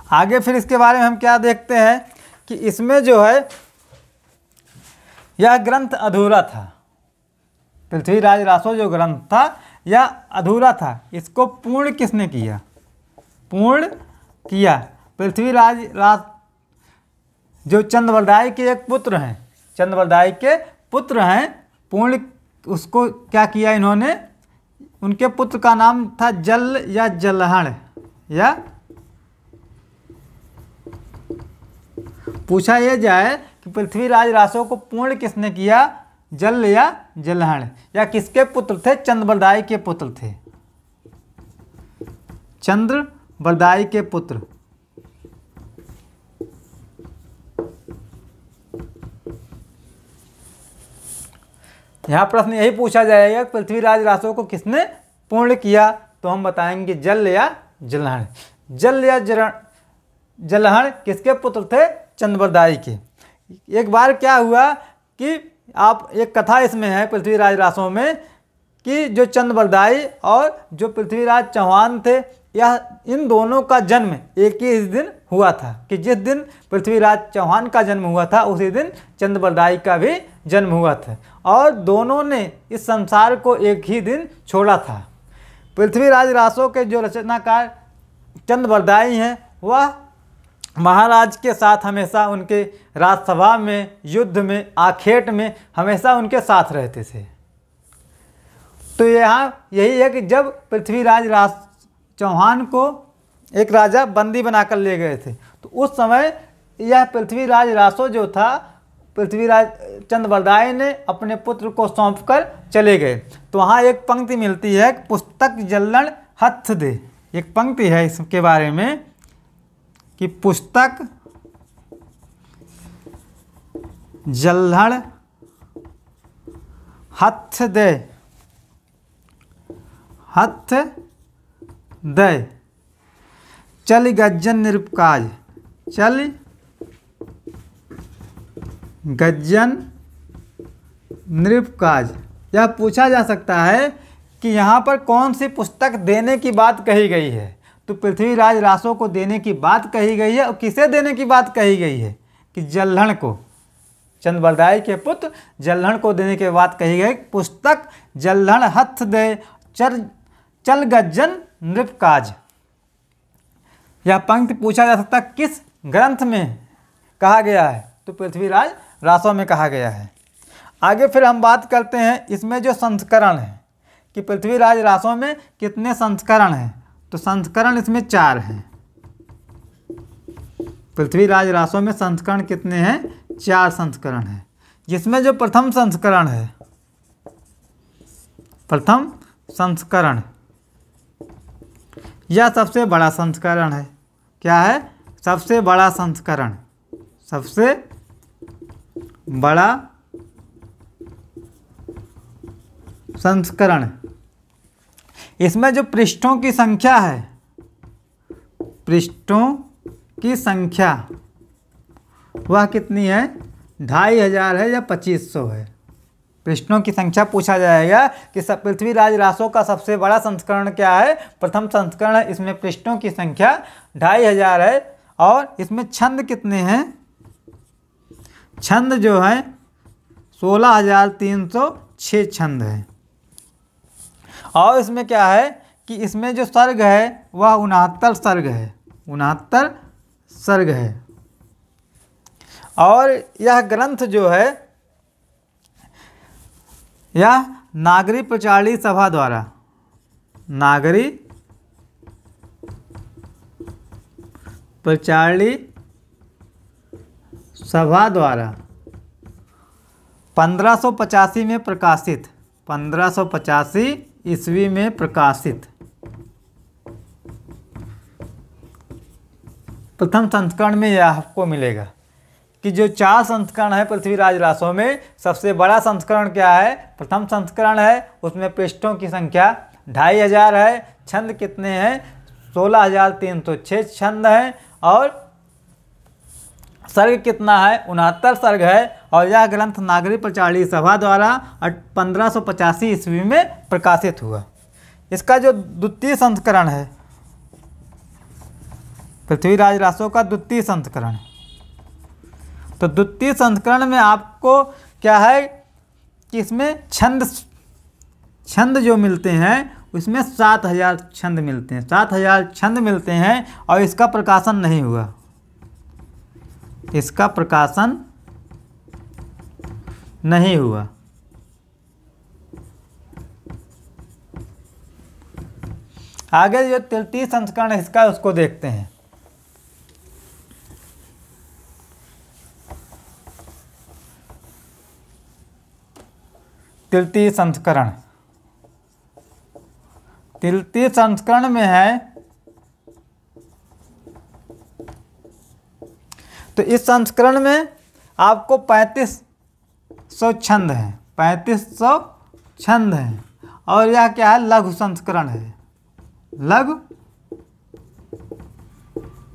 Speaker 1: आगे फिर इसके बारे में हम क्या देखते हैं कि इसमें जो है यह ग्रंथ अधूरा था। पृथ्वीराज रासो जो ग्रंथ था यह अधूरा था। इसको पूर्ण किसने किया? पूर्ण किया पृथ्वीराज जो चंद्रबरदाई के एक पुत्र हैं, चंद्रबरदाई के पुत्र हैं। पूर्ण उसको क्या किया इन्होंने? उनके पुत्र का नाम था जल या जलहण। या पूछा यह जाए कि पृथ्वीराज रासो को पूर्ण किसने किया? जल या जलहण। या किसके पुत्र थे? चंद्रबरदाई के पुत्र थे। चंद्रबरदाई के पुत्र। यहाँ प्रश्न यही पूछा जाएगा पृथ्वीराज रासो को किसने पूर्ण किया, तो हम बताएंगे जल या जलहण। जल या जलहण किसके पुत्र थे? चंद्रबरदाई के। एक बार क्या हुआ कि आप एक कथा इसमें है पृथ्वीराज रासो में कि जो चंद्रबरदाई और जो पृथ्वीराज चौहान थे, यह इन दोनों का जन्म एक ही दिन हुआ था कि जिस दिन पृथ्वीराज चौहान का जन्म हुआ था उसी दिन चंद्रबरदाई का भी जन्म हुआ था, और दोनों ने इस संसार को एक ही दिन छोड़ा था। पृथ्वीराज रासो के जो रचनाकार चंद्रबरदाई हैं वह महाराज के साथ हमेशा उनके राजसभा में, युद्ध में, आखेट में हमेशा उनके साथ रहते थे। तो यहाँ यही है कि जब पृथ्वीराज चौहान को एक राजा बंदी बनाकर ले गए थे, तो उस समय यह पृथ्वीराज रासो जो था, पृथ्वीराज चंद्रबरदाई ने अपने पुत्र को सौंपकर चले गए। तो वहाँ एक पंक्ति मिलती है, पुस्तक जल्लण हथ दे। एक पंक्ति है इसके बारे में कि पुस्तक जल्हड़ हथ दे, हथ दे, चल गज्जन निरपकाज, चल गज्जन नृपकाज। यह पूछा जा सकता है कि यहाँ पर कौन सी पुस्तक देने की बात कही गई है। तो पृथ्वीराज रासो को देने की बात कही गई है, और किसे देने की बात कही गई है कि जल्हड़ को, चंद्रबरदाई के पुत्र जल्हड़ को देने की बात कही गई। पुस्तक जल्हड़ हथ दे, चल गज्जन नृपकाज। यह पंक्ति पूछा जा सकता है किस ग्रंथ में कहा गया है, तो पृथ्वीराज रासो में कहा गया है। आगे फिर हम बात करते हैं इसमें जो संस्करण है कि पृथ्वीराज रासो में कितने संस्करण हैं। तो संस्करण इसमें 4 हैं। पृथ्वीराज रासो में संस्करण कितने हैं? 4 संस्करण हैं। जिसमें जो प्रथम संस्करण है, प्रथम संस्करण, यह सबसे बड़ा संस्करण है। क्या है? सबसे बड़ा संस्करण, सबसे बड़ा संस्करण। इसमें जो पृष्ठों की संख्या है, पृष्ठों की संख्या वह कितनी है? 2500 है या 2500 है। पृष्ठों की संख्या पूछा जाएगा कि पृथ्वीराज रासो का सबसे बड़ा संस्करण क्या है? प्रथम संस्करण है। इसमें पृष्ठों की संख्या 2500 है। और इसमें छंद कितने हैं? छंद जो है 16,306 छंद है। और इसमें क्या है कि इसमें जो सर्ग है वह 69 सर्ग है, 69 सर्ग है। और यह ग्रंथ जो है यह नागरी प्रचारणी सभा द्वारा, नागरी प्रचारणी सभा द्वारा 1585 में प्रकाशित, 1585 ईस्वी में प्रकाशित प्रथम संस्करण में यह आपको मिलेगा कि जो 4 संस्करण है पृथ्वीराज रासो में, सबसे बड़ा संस्करण क्या है? प्रथम संस्करण है। उसमें पृष्ठों की संख्या 2500 है। छंद कितने हैं? 16,306 छंद हैं। और सर्ग कितना है? 69 सर्ग है। और यह ग्रंथ नागरी प्रचारणी सभा द्वारा 1585 ईस्वी में प्रकाशित हुआ। इसका जो द्वितीय संस्करण है, पृथ्वीराज रासो का द्वितीय संस्करण, तो द्वितीय संस्करण में आपको क्या है कि इसमें छंद जो मिलते हैं उसमें 7000 छंद मिलते हैं, 7000 छंद मिलते हैं। और इसका प्रकाशन नहीं हुआ, इसका प्रकाशन नहीं हुआ। आगे जो तृतीय संस्करण है इसका, उसको देखते हैं। तृतीय संस्करण, तृतीय संस्करण में है, तो इस संस्करण में आपको 3500 छंद हैं, 3500 छंद हैं। और यह क्या है? लघु संस्करण है, लघु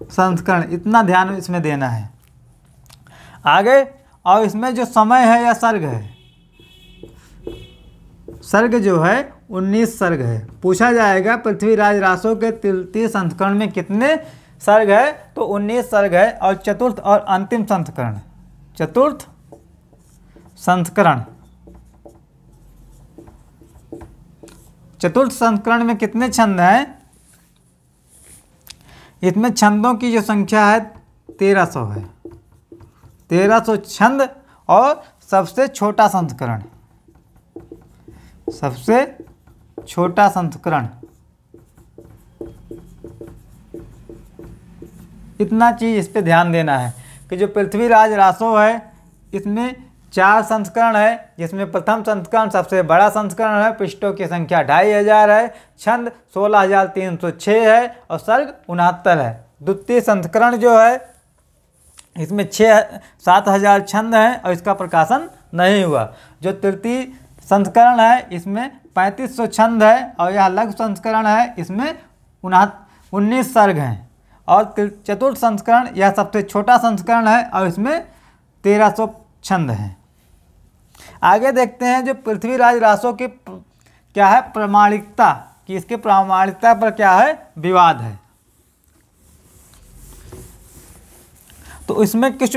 Speaker 1: संस्करण। इतना ध्यान इसमें देना है। आगे, और इसमें जो समय है या सर्ग है, सर्ग जो है 19 सर्ग है। पूछा जाएगा पृथ्वीराज रासो के तृतीय संस्करण में कितने सर्ग है, तो 19 सर्ग है। और चतुर्थ और अंतिम संस्करण, चतुर्थ संस्करण, चतुर्थ संस्करण में कितने छंद हैं? इसमें छंदों की जो संख्या है 1300 है, 1300 छंद। और सबसे छोटा संस्करण, सबसे छोटा संस्करण, इतना चीज़ इस पे ध्यान देना है कि जो पृथ्वीराज रासो है इसमें 4 संस्करण है। जिसमें प्रथम संस्करण सबसे बड़ा संस्करण है, पृष्ठों की संख्या 2500 है, छंद 16,306 है और सर्ग 69 है। द्वितीय संस्करण जो है इसमें 6-7 हज़ार छंद हैं और इसका प्रकाशन नहीं हुआ। जो तृतीय संस्करण है इसमें 3500 छंद है और यह लघु संस्करण है, इसमें 19 सर्ग हैं। और चतुर्थ संस्करण यह सबसे छोटा संस्करण है और इसमें 1300 छंद हैं। आगे देखते हैं जो पृथ्वीराज रासो की क्या है प्रामाणिकता, कि इसके प्रामाणिकता पर क्या है विवाद है। तो इसमें कुछ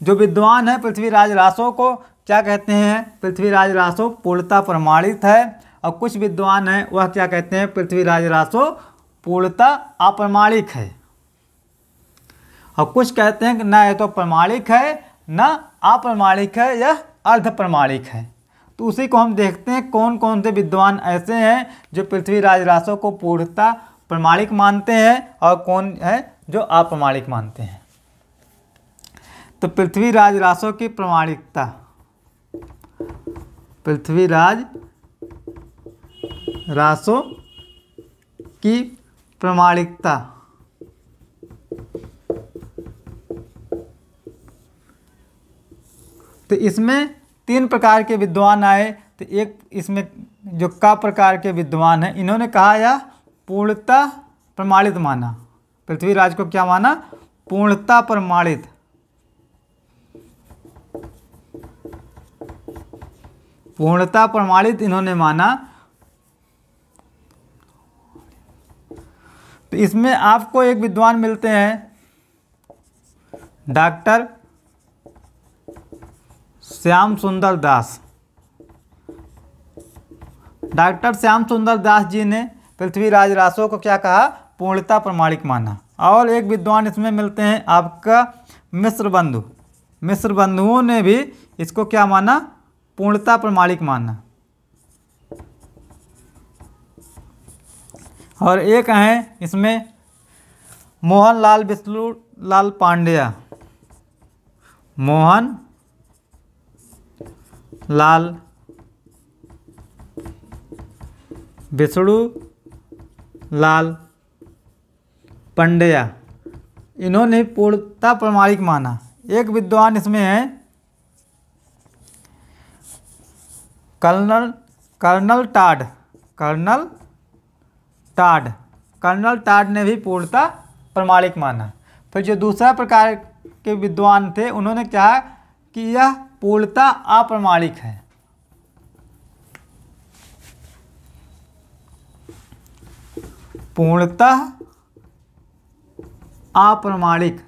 Speaker 1: जो विद्वान है पृथ्वीराज रासो को क्या कहते हैं, पृथ्वीराज रासो पूर्णतः प्रमाणित है, और कुछ विद्वान हैं वह क्या कहते हैं पृथ्वीराज रासो पूर्णतः अप्रमाणिक है, और कुछ कहते हैं कि न ये तो प्रमाणिक है न अप्रमाणिक है, यह अर्ध प्रमाणिक है। तो उसी को हम देखते हैं कौन कौन से विद्वान ऐसे हैं जो पृथ्वीराज रासो को पूर्णतः प्रमाणिक मानते हैं और कौन है जो अप्रमाणिक मानते हैं। तो पृथ्वीराज रासो की प्रामाणिकता, पृथ्वीराज रासो की प्रामाणिकता। तो इसमें 3 प्रकार के विद्वान आए। तो एक इसमें जो का प्रकार के विद्वान हैं इन्होंने कहा यह पूर्णतः प्रमाणित माना, पृथ्वीराज को क्या माना पूर्णतः प्रमाणित। पूर्णतः प्रमाणित इन्होंने माना। तो इसमें आपको एक विद्वान मिलते हैं डॉक्टर श्याम सुंदर दास। डॉक्टर श्याम सुंदर दास जी ने पृथ्वीराज रासो को क्या कहा पूर्णतः प्रमाणिक माना। और एक विद्वान इसमें मिलते हैं आपका मिश्र बंधु। मिश्र बंधुओं ने भी इसको क्या माना पूर्णतः प्रमाणिक माना। और एक हैं इसमें मोहन लाल विष्णु लाल पांड्या। मोहन लाल विष्णु लाल पांड्या, इन्होंने पूर्णतः प्रमाणिक माना। एक विद्वान इसमें है कर्नल टाड ने भी पूर्णतः प्रमाणिक माना। फिर जो दूसरा प्रकार के विद्वान थे उन्होंने कहा कि यह पूर्णतः अप्रमाणिक है। पूर्णतः अप्रमाणिक।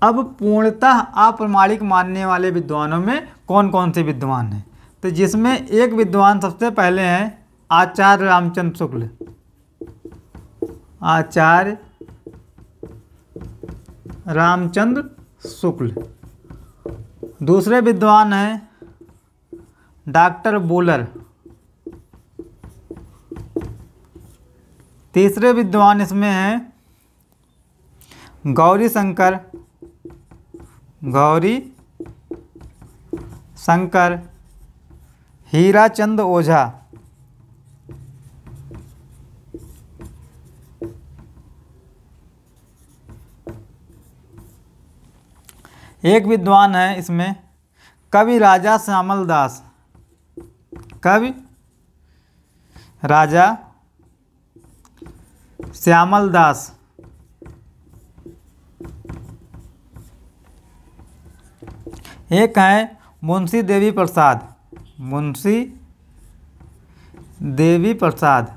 Speaker 1: अब पूर्णतः अप्रमाणिक मानने वाले विद्वानों में कौन कौन से विद्वान हैं। तो जिसमें एक विद्वान सबसे पहले हैं आचार्य रामचंद्र शुक्ल। आचार्य रामचंद्र शुक्ल। दूसरे विद्वान हैं डॉक्टर बुलर। तीसरे विद्वान इसमें हैं गौरी शंकर हीराचंद ओझा। एक विद्वान है इसमें कवि राजा श्यामल दास। कवि राजा श्यामल दास। एक है मुंशी देवी प्रसाद। मुंशी देवी प्रसाद।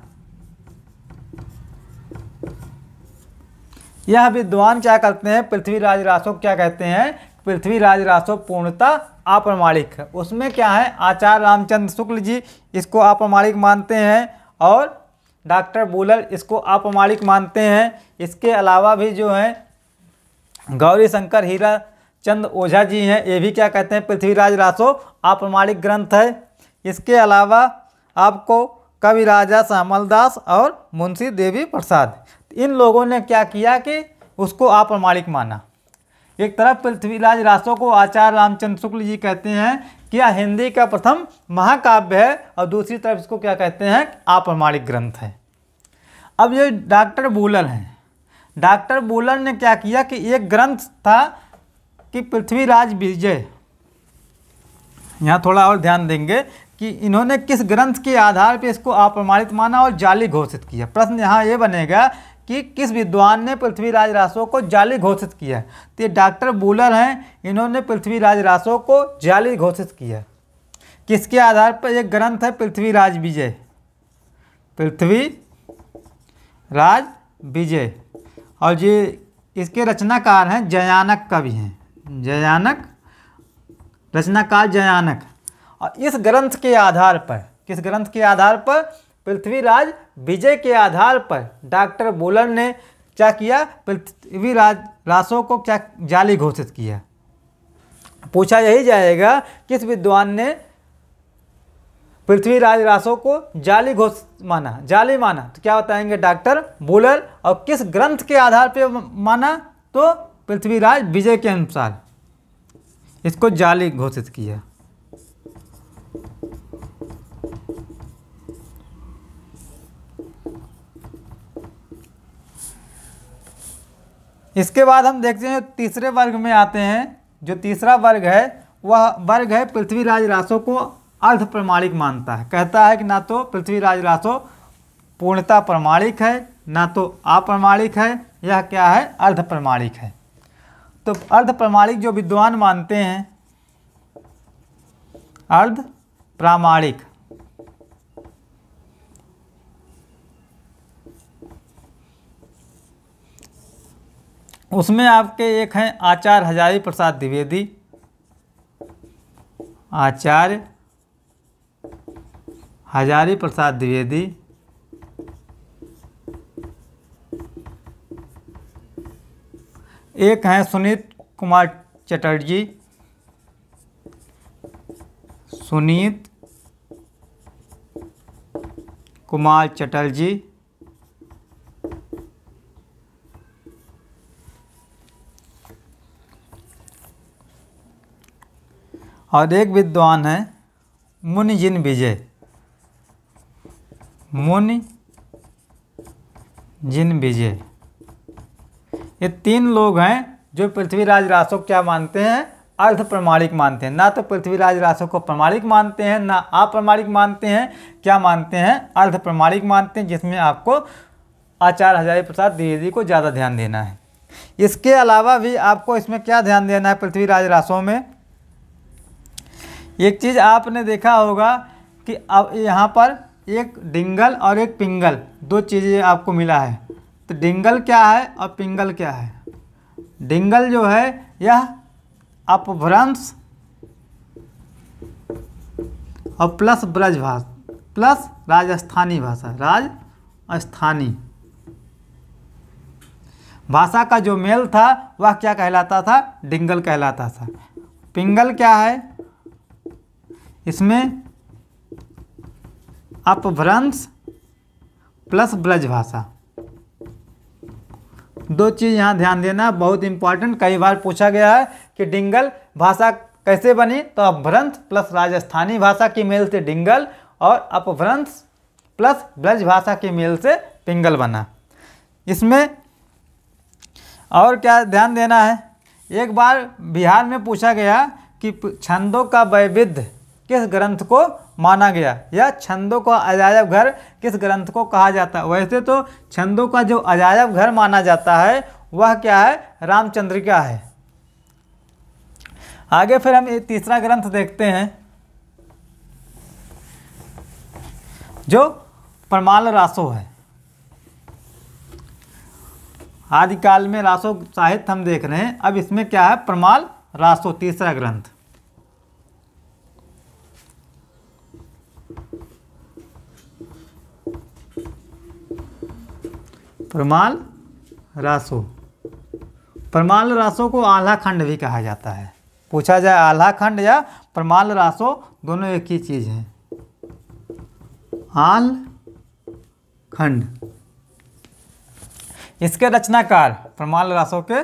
Speaker 1: यह विद्वान क्या करते हैं पृथ्वीराज रासो क्या कहते हैं पृथ्वीराज रासो पूर्णतः अप्रमाणिक है। उसमें क्या है आचार्य रामचंद्र शुक्ल जी इसको अप्रमाणिक मानते हैं और डॉक्टर बुलर इसको अप्रमाणिक मानते हैं। इसके अलावा भी जो है गौरी शंकर हीराचंद ओझा जी हैं, ये भी क्या कहते हैं पृथ्वीराज रासो अप्रमाणिक ग्रंथ है। इसके अलावा आपको कवि राजा श्यामल दास और मुंशी देवी प्रसाद, इन लोगों ने क्या किया कि उसको अप्रमाणिक माना। एक तरफ पृथ्वीराज रासो को आचार्य रामचंद्र शुक्ल जी कहते हैं कि यह हिंदी का प्रथम महाकाव्य है और दूसरी तरफ इसको क्या कहते हैं अप्रमाणिक ग्रंथ है। अब ये डॉक्टर बुलर हैं, डॉक्टर बुलर ने क्या किया कि एक ग्रंथ था कि पृथ्वीराज विजय, यहाँ थोड़ा और ध्यान देंगे कि इन्होंने किस ग्रंथ के आधार पर इसको अप्रमाणित माना और जाली घोषित किया। प्रश्न यहाँ ये बनेगा कि किस विद्वान ने पृथ्वीराज रासो को जाली घोषित किया। तो ये डॉक्टर बुलर हैं, इन्होंने पृथ्वीराज रासो को जाली घोषित किया। किसके आधार पर? एक ग्रंथ है पृथ्वीराज विजय, पृथ्वीराज विजय, और ये इसके रचनाकार हैं जयानक कवि हैं, जयानक, रचनाकार जयानक। और इस ग्रंथ के आधार पर, किस ग्रंथ के आधार पर? पृथ्वीराज विजय के आधार पर डॉक्टर बुलर ने क्या किया? पृथ्वीराज रासो को क्या जाली घोषित किया। पूछा यही जाएगा किस विद्वान ने पृथ्वीराज रासो को जाली माना, जाली माना, तो क्या बताएंगे? Doctor Buhler. और किस ग्रंथ के आधार पर माना? तो पृथ्वीराज विजय के अनुसार इसको जाली घोषित किया। इसके बाद हम देखते हैं तीसरे वर्ग में आते हैं। जो तीसरा वर्ग है वह वर्ग है पृथ्वीराज रासो को अर्ध प्रमाणिक मानता है। कहता है कि ना तो पृथ्वीराज रासो पूर्णतः प्रमाणिक है, ना तो अप्रमाणिक है, यह क्या है? अर्ध प्रमाणिक है। तो अर्ध प्रमाणिक जो विद्वान मानते हैं, अर्ध प्रामाणिक, उसमें आपके एक हैं आचार्य हजारी प्रसाद द्विवेदी, आचार्य हजारी प्रसाद द्विवेदी, एक हैं सुनीत कुमार चटर्जी, सुनीत कुमार चटर्जी, और एक विद्वान है मुनिजिन विजय, मुनिजिन विजय। ये तीन लोग हैं जो पृथ्वीराज रासो क्या मानते हैं? अर्ध प्रमाणिक मानते हैं। ना तो पृथ्वीराज रासो को प्रमाणिक मानते हैं, ना अप्रमाणिक मानते हैं, क्या मानते हैं? अर्ध प्रमाणिक मानते हैं, जिसमें आपको आचार्य हजारी प्रसाद द्विवेदी को ज़्यादा ध्यान देना है। इसके अलावा भी आपको इसमें क्या ध्यान देना है? पृथ्वीराज रासो में एक चीज़ आपने देखा होगा कि अब यहाँ पर एक डिंगल और एक पिंगल, दो चीज़ें आपको मिला है। तो डिंगल क्या है और पिंगल क्या है? डिंगल जो है यह अपभ्रंश और प्लस ब्रज भाषा प्लस राजस्थानी भाषा, राजस्थानी भाषा का जो मेल था वह क्या कहलाता था? डिंगल कहलाता था। पिंगल क्या है? इसमें अपभ्रंश प्लस ब्रज भाषा, दो चीज़ यहाँ ध्यान देना, बहुत इंपॉर्टेंट। कई बार पूछा गया है कि डिंगल भाषा कैसे बनी? तो अपभ्रंश प्लस राजस्थानी भाषा के मेल से डिंगल और अपभ्रंश प्लस ब्रज भाषा के मेल से पिंगल बना। इसमें और क्या ध्यान देना है? एक बार बिहार में पूछा गया कि छंदों का वैविध्य किस ग्रंथ को माना गया, या छंदों का अजायब घर किस ग्रंथ को कहा जाता है? वैसे तो छंदों का जो अजायब घर माना जाता है वह क्या है? रामचंद्रिका है। आगे फिर हम तीसरा ग्रंथ देखते हैं जो परमाल रासो है। आदिकाल में रासो साहित्य हम देख रहे हैं, अब इसमें क्या है? परमाल रासो, तीसरा ग्रंथ। परमाल रासो, परमाल रासो को आल्हा खंड भी कहा जाता है। पूछा जाए आल्हा खंड या परमाल रासो, दोनों एक ही चीज़ है। आल खंड, इसके रचनाकार, परमाल रासो के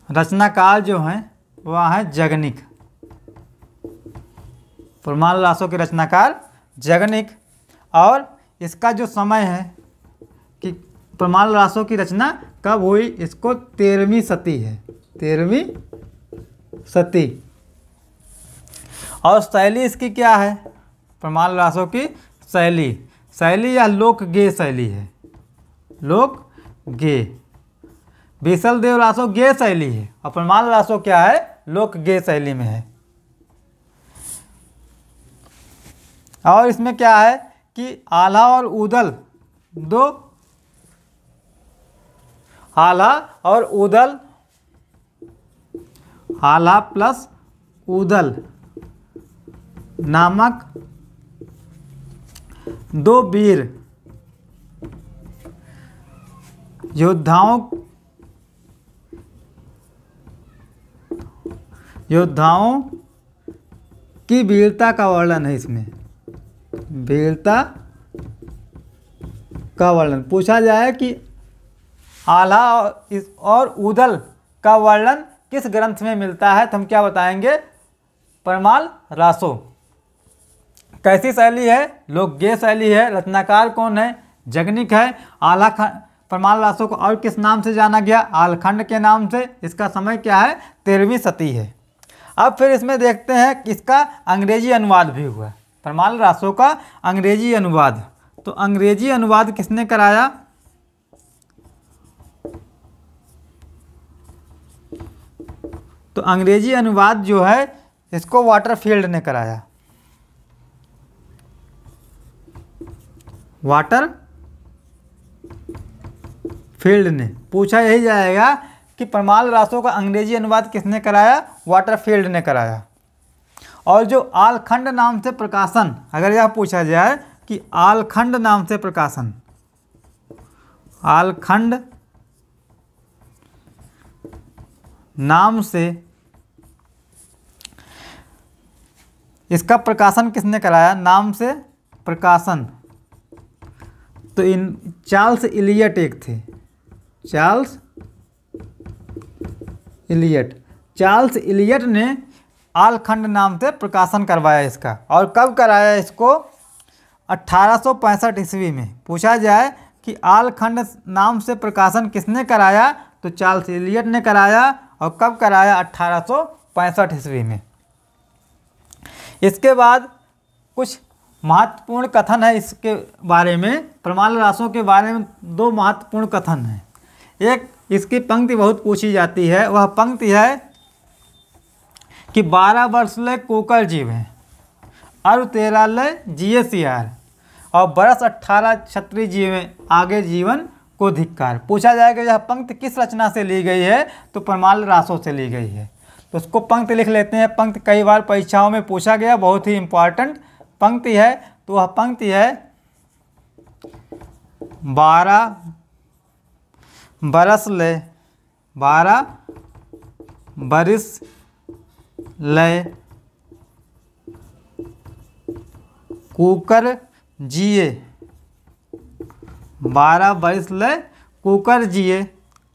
Speaker 1: रचनाकार जो हैं वह है जगनिक। परमाल रासो के रचनाकार जगनिक। और इसका जो समय है कि परमाणु रासों की रचना कब हुई? इसको 13वीं सदी है, 13वीं सदी। और शैली इसकी क्या है? परमाणु रासों की शैली या लोक गेय शैली है, लोक गेय। बीसल देव रासो गेय शैली है और परमाणु रासो क्या है? लोक गेय शैली में है। और इसमें क्या है कि आल्हा और ऊदल दो, आल्हा और ऊदल, आल्हा प्लस ऊदल नामक दो वीर योद्धाओं की वीरता का वर्णन है। इसमें वीरता का वर्णन पूछा जाए कि आल्हा और ऊदल का वर्णन किस ग्रंथ में मिलता है, तो हम क्या बताएंगे? परमाणु रासो। कैसी शैली है? लोक गेय शैली है। रचनाकार कौन है? जगनिक है। आल्हा परमाणु रासो को और किस नाम से जाना गया? आलखंड के नाम से। इसका समय क्या है? 13वीं सदी है। अब फिर इसमें देखते हैं कि इसका अंग्रेजी अनुवाद भी हुआ। परमाणु रासो का अंग्रेजी अनुवाद, तो अंग्रेजी अनुवाद किसने कराया? तो अंग्रेजी अनुवाद जो है इसको वाटरफील्ड ने कराया। वाटरफील्ड ने। पूछा यही जाएगा कि परमाणु रासों का अंग्रेजी अनुवाद किसने कराया? वाटरफील्ड ने कराया। और जो आलखंड नाम से प्रकाशन, अगर यह पूछा जाए कि आलखंड नाम से प्रकाशन, आलखंड नाम से इसका प्रकाशन किसने कराया? नाम से प्रकाशन, तो इन चार्ल्स इलियट एक थे, चार्ल्स इलियट ने आलखंड नाम से प्रकाशन करवाया इसका। और कब कराया इसको? 1865 ईस्वी में। पूछा जाए कि आलखंड नाम से प्रकाशन किसने कराया, तो चार्ल्स इलियट ने कराया। और कब कराया? 1865 ईस्वी में। इसके बाद कुछ महत्वपूर्ण कथन है इसके बारे में। परमाणु रासों के बारे में दो महत्वपूर्ण कथन हैं। एक इसकी पंक्ति बहुत पूछी जाती है, वह पंक्ति है कि 12 वर्ष ले कोकर जीव हैं, अरु 13 ले जिये सियार, और बरस 18 क्षत्रिय जीवे, आगे जीवन को धिक्कार। पूछा जाएगा यह पंक्ति किस रचना से ली गई है, तो परमाणु रासों से ली गई है। तो उसको पंक्ति लिख लेते हैं। पंक्ति कई बार परीक्षाओं में पूछा गया, बहुत ही इंपॉर्टेंट पंक्ति है। तो वह पंक्ति है 12 बरिस ले कुकर जिए, 12 बरिस ले कुकर जिए,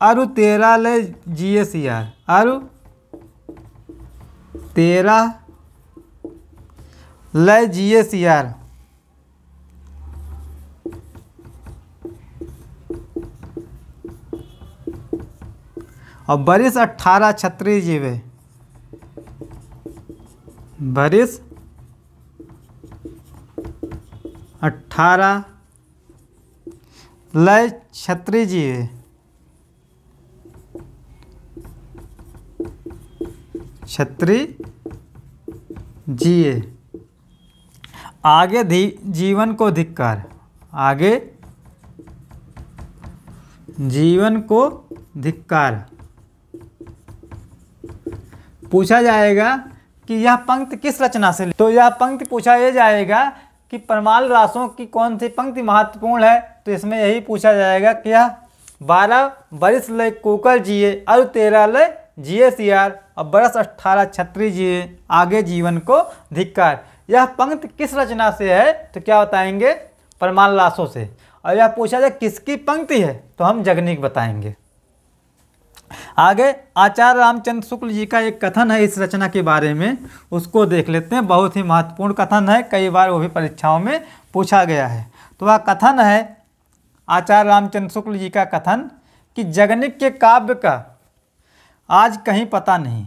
Speaker 1: अरु 13 ले जिए सियार, अरु 13 ले जिए सियार। और बरिस 18 क्षत्रिय जीवे, बरिस 18 लय क्षत्रिय जीवे, क्षत्रिय जिए, आगे जीवन को धिक्कार, आगे जीवन को धिक्कार। पूछा जाएगा कि यह पंक्ति किस रचना से, तो यह पंक्ति पूछा यह जाएगा कि परमाणु रासों की कौन सी पंक्ति महत्वपूर्ण है। तो इसमें यही पूछा जाएगा कि यह 12 बरिस ले कोकर जिए, अरु 13 ले जिए सियार, और बरस 18 क्षत्रिय जिए, आगे जीवन को धिक्कार। यह पंक्ति किस रचना से है, तो क्या बताएंगे? परमाणु रासों से। और यह पूछा जाए किसकी पंक्ति है, तो हम जगनिक बताएंगे। आगे आचार्य रामचंद्र शुक्ल जी का एक कथन है इस रचना के बारे में, उसको देख लेते हैं। बहुत ही महत्वपूर्ण कथन है, कई बार वो भी परीक्षाओं में पूछा गया है। तो वह कथन है आचार्य रामचंद्र शुक्ल जी का कथन कि जगनिक के काव्य का आज कहीं पता नहीं।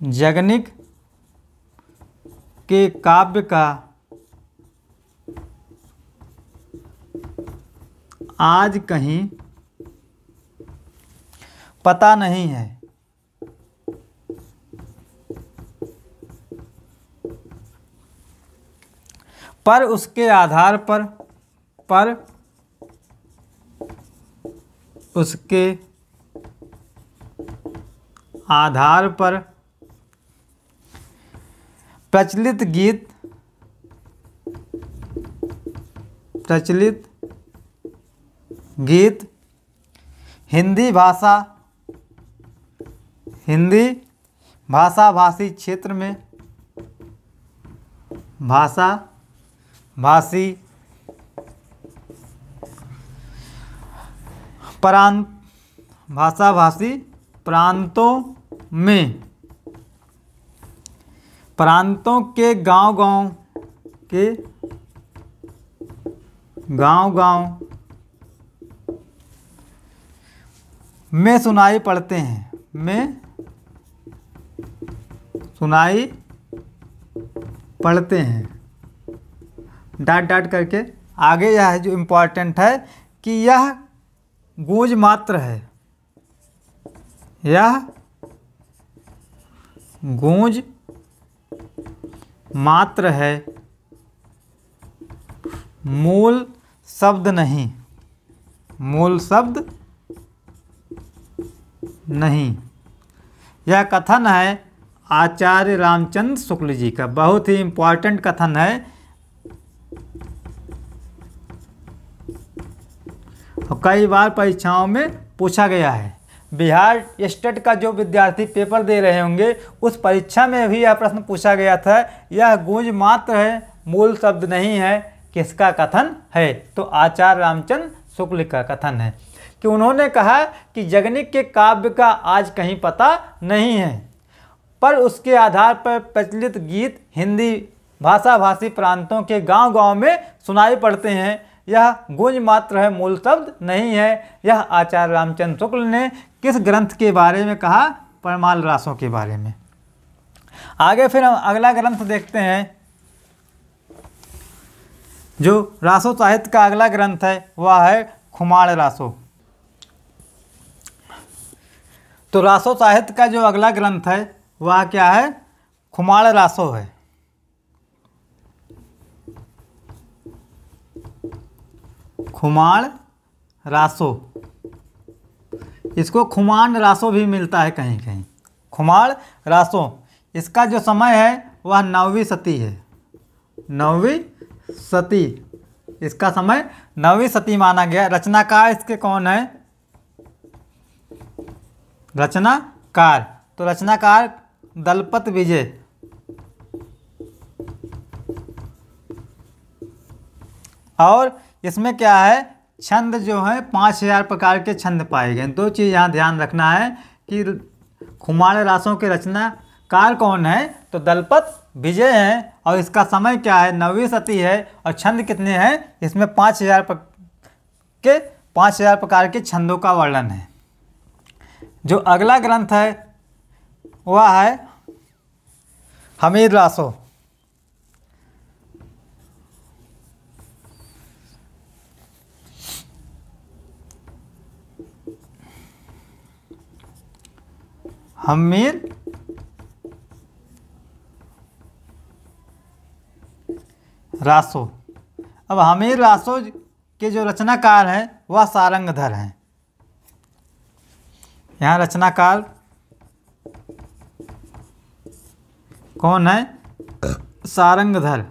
Speaker 1: जगनिक के काव्य का आज कहीं पता नहीं है। पर उसके आधार पर उसके आधार पर प्रचलित गीत हिंदी भाषा भाषी क्षेत्र में भाषाभाषी प्रांतों के गांव में सुनाई पड़ते हैं। डाट करके आगे यह जो इम्पोर्टेंट है कि यह गूंज मात्र है। यह गूंज मात्र है, मूल शब्द नहीं। यह कथन है आचार्य रामचंद्र शुक्ल जी का, बहुत ही इम्पोर्टेंट कथन है। और कई बार परीक्षाओं में पूछा गया है। बिहार स्टेट का जो विद्यार्थी पेपर दे रहे होंगे उस परीक्षा में भी यह प्रश्न पूछा गया था। यह गूंज मात्र है, मूल शब्द नहीं है। किसका कथन है? तो आचार्य रामचंद्र शुक्ल का कथन है कि उन्होंने कहा कि जगनिक के काव्य का आज कहीं पता नहीं है, पर उसके आधार पर प्रचलित गीत हिंदी भाषाभाषी प्रांतों के गांव में सुनाई पड़ते हैं। यह गूंज मात्र है, मूल शब्द नहीं है। यह आचार्य रामचंद्र शुक्ल ने किस ग्रंथ के बारे में कहा? परमाल रासों के बारे में। आगे फिर हम अगला ग्रंथ देखते हैं। जो रासो साहित्य का अगला ग्रंथ है वह है खुमाण रासो। तो रासो साहित्य का जो अगला ग्रंथ है वह क्या है? खुमाण रासो है। खुमाण रासो, इसको खुमान रासो भी मिलता है कहीं कहीं। खुमाण रासो, इसका जो समय है वह 9वीं सदी है। 9वीं सदी इसका समय 9वीं सदी माना गया। रचनाकार इसके कौन है? रचनाकार, तो रचनाकार दलपत विजय। और इसमें क्या है? छंद जो है 5000 प्रकार के छंद पाए गए। दो चीज़ यहाँ ध्यान रखना है कि खुमाण रासों के रचनाकार कौन है? तो दलपत विजय हैं। और इसका समय क्या है? 9वीं सदी है। और छंद कितने हैं? इसमें 5000 प्रकार के छंदों का वर्णन है। जो अगला ग्रंथ है वह है हमीर रासो। हमीर रासो। अब हमीर रासो के जो रचनाकार हैं वह सारंगधर हैं। यहाँ रचनाकार कौन है? सारंगधर।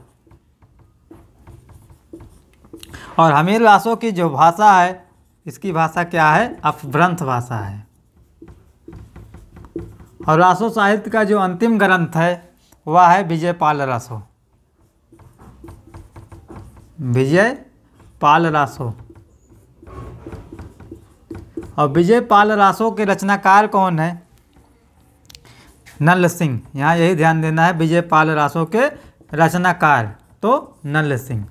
Speaker 1: और हमीर रासो की जो भाषा है, इसकी भाषा क्या है? अपभ्रंश भाषा है। और रासो साहित्य का जो अंतिम ग्रंथ है वह है विजयपाल रासो। विजयपाल रासो। और विजयपाल रासो के रचनाकार कौन है? नल सिंह। यहाँ यही ध्यान देना है, विजयपाल रासो के रचनाकार तो नल सिंह।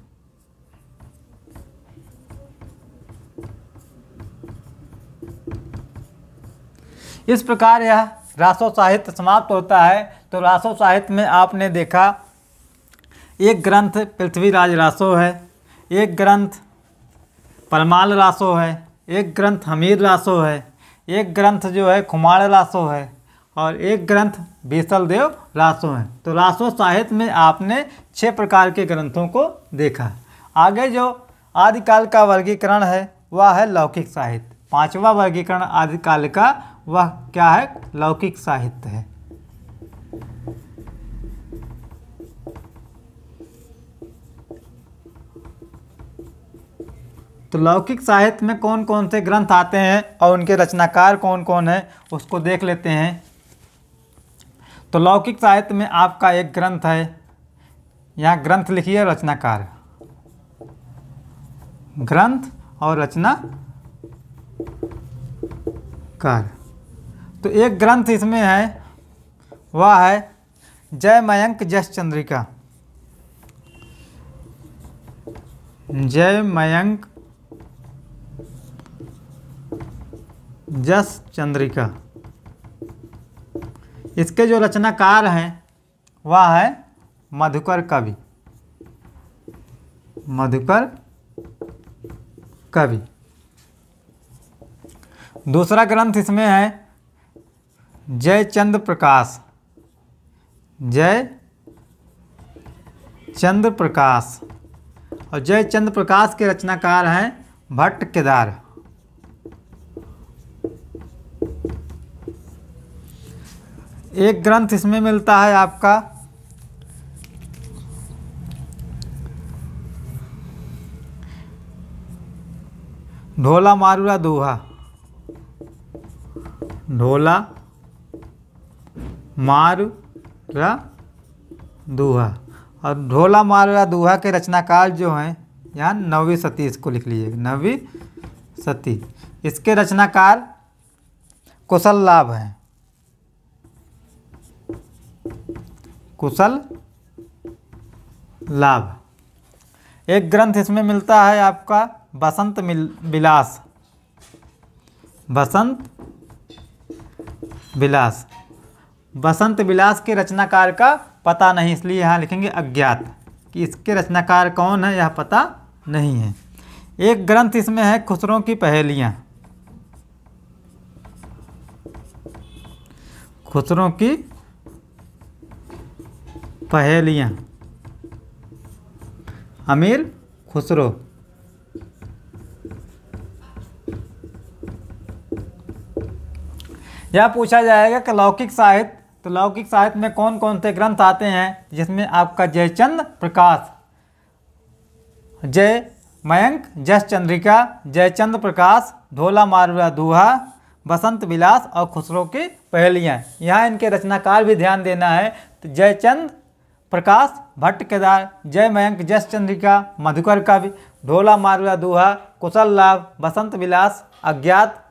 Speaker 1: इस प्रकार यह रासो साहित्य समाप्त होता है। तो रासो साहित्य में आपने देखा एक ग्रंथ पृथ्वीराज रासो है, एक ग्रंथ परमाल रासो है, एक ग्रंथ हमीर रासो है, एक ग्रंथ जो है खुमाड़ रासो है और एक ग्रंथ बीसल देव रासो है। तो रासो साहित्य में आपने 6 प्रकार के ग्रंथों को देखा। आगे जो आदिकाल का वर्गीकरण है वह है लौकिक साहित्य। 5वां वर्गीकरण आदिकाल का वह क्या है? लौकिक साहित्य है। तो लौकिक साहित्य में कौन कौन से ग्रंथ आते हैं और उनके रचनाकार कौन कौन है उसको देख लेते हैं। तो लौकिक साहित्य में आपका एक ग्रंथ है, यहाँ ग्रंथ लिखिए रचनाकार, ग्रंथ और रचनाकार। तो एक ग्रंथ इसमें है वह है जय मयंक जस चंद्रिका। जय मयंक जस चंद्रिका। इसके जो रचनाकार हैं वह है मधुकर कवि। मधुकर कवि। दूसरा ग्रंथ इसमें है जयचंद्र प्रकाश। जयचंद्र प्रकाश। और जयचंद्र प्रकाश के रचनाकार हैं भट्ट केदार। एक ग्रंथ इसमें मिलता है आपका ढोला मारुआ दोहा। ढोला मारुआ दोहा। और ढोला मारुआ दोहा के रचनाकार जो हैं यहाँ नवी सती, इसको लिख लीजिए नवी सती। इसके रचनाकार कुशल लाभ हैं। कुशल लाभ। एक ग्रंथ इसमें मिलता है आपका बसंत विलास। बसंत विलास। बसंत विलास के रचनाकार का पता नहीं, इसलिए यहाँ लिखेंगे अज्ञात कि इसके रचनाकार कौन है यह पता नहीं है। एक ग्रंथ इसमें है खुसरो की पहेलियाँ। खुसरो की पहेलियाँ। अमीर खुसरो। यह पूछा जाएगा कि लौकिक साहित्य, तो लौकिक साहित्य में कौन कौन से ग्रंथ आते हैं, जिसमें आपका जयचंद्र प्रकाश, जय मयंक जस चंद्रिका, जयचंद्र प्रकाश, ढोला मारुआ दोहा, बसंत विलास और खुसरो की पहेलियाँ। यहाँ इनके रचनाकार भी ध्यान देना है। तो जयचंद्र प्रकाश, भट्ट केदार, जय मयंक जस चंद्रिका, मधुकर कवि, ढोला मारुआ दोहा, कुशल लाभ, बसंत विलास, अज्ञात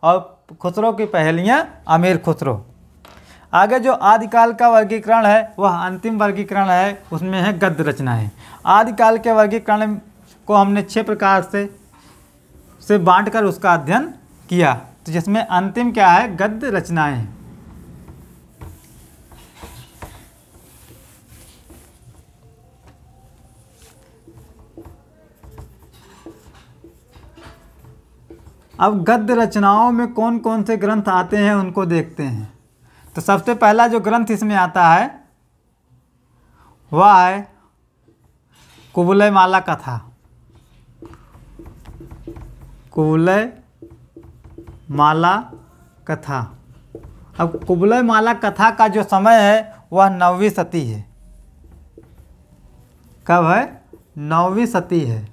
Speaker 1: और खुसरो की पहेलियाँ अमीर खुसरो। आगे जो आदिकाल का वर्गीकरण है वह अंतिम वर्गीकरण है, उसमें है गद्य रचनाएँ। आदिकाल के वर्गीकरण को हमने 6 प्रकार से बांटकर उसका अध्ययन किया। तो जिसमें अंतिम क्या है? गद्य रचनाएँ। अब गद्य रचनाओं में कौन कौन से ग्रंथ आते हैं उनको देखते हैं। तो सबसे पहला जो ग्रंथ इसमें आता है वह है कुवलय माला कथा। कुवलय माला कथा। अब कुवलय माला कथा का जो समय है वह 9वीं सदी है। कब है? 9वीं सदी है।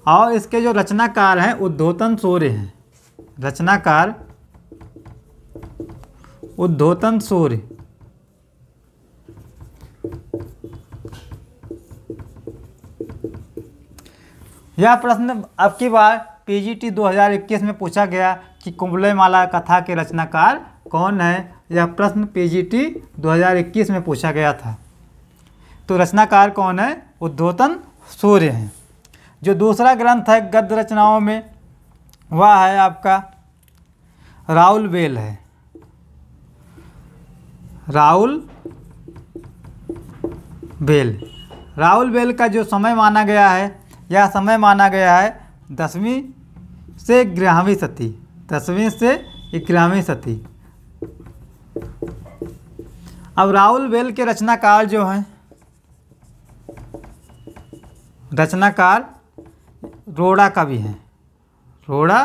Speaker 1: और इसके जो रचनाकार हैं उद्धोतन सूर्य हैं। रचनाकार उद्धोतन सूर्य। यह प्रश्न अब की बार पीजीटी 2021 में पूछा गया कि कुवलय माला कथा के रचनाकार कौन है। यह प्रश्न पीजीटी 2021 में पूछा गया था। तो रचनाकार कौन है? उद्धोतन सूर्य हैं। जो दूसरा ग्रंथ है गद्य रचनाओं में वह है आपका राउल बेल है। राउल बेल। राउल बेल का जो समय माना गया है, यह समय माना गया है 10वीं से 11वीं सदी। 10वीं से 11वीं सदी। अब राउल बेल के रचनाकार जो हैं, रचनाकार रोड़ा कवि हैं। रोड़ा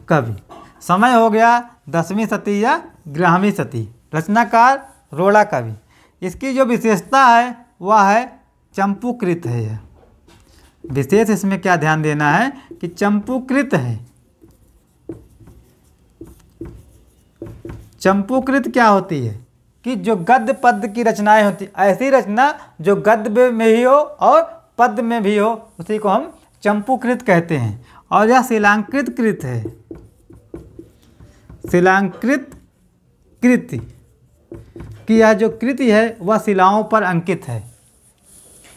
Speaker 1: कवि। समय हो गया 10वीं सदी या 11वीं सदी। रचनाकार रोड़ा कवि। इसकी जो विशेषता है वह है चंपूकृत है। यह विशेष इसमें क्या ध्यान देना है कि चंपूकृत है। चंपूकृत क्या होती है कि जो गद्य पद्य की रचनाएं होती, ऐसी रचना जो गद्य में ही हो और पद्य में भी हो, उसी को हम चंपूकृत कहते हैं। और यह शिलांकृत कृत है। शिलांकृत कृति कि यह जो कृति है वह शिलाओं पर अंकित है,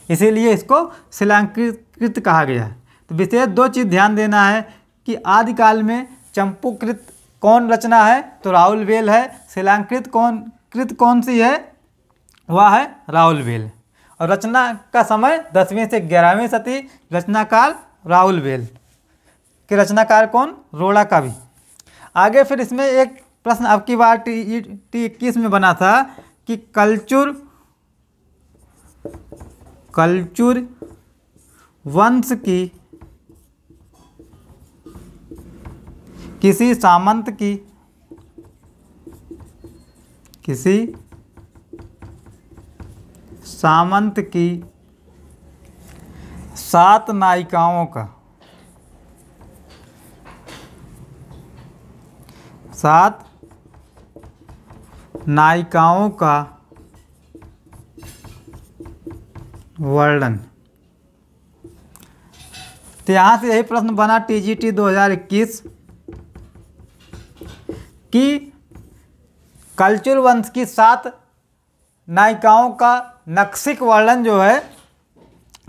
Speaker 1: इसीलिए इसको शिलांकृत कहा गया है। तो विशेष 2 चीज़ ध्यान देना है कि आदिकाल में चंपूकृत कौन रचना है, तो राउल बेल है। शिलांकृत कौन सी है, वह है राउल बेल। और रचना का समय 10वीं से 11वीं सदी। रचनाकार राउल बेल के रचनाकार कौन, रोड़ा कवि। आगे फिर इसमें एक प्रश्न अब की बार T21 में बना था कि कलचुर वंश की किसी सामंत की 7 नायिकाओं का 7 नायिकाओं का वर्णन। तो यहाँ से यही प्रश्न बना TGT 2021 कि कलचुर वंश की 7 नायिकाओं का नक्सिक वर्णन जो है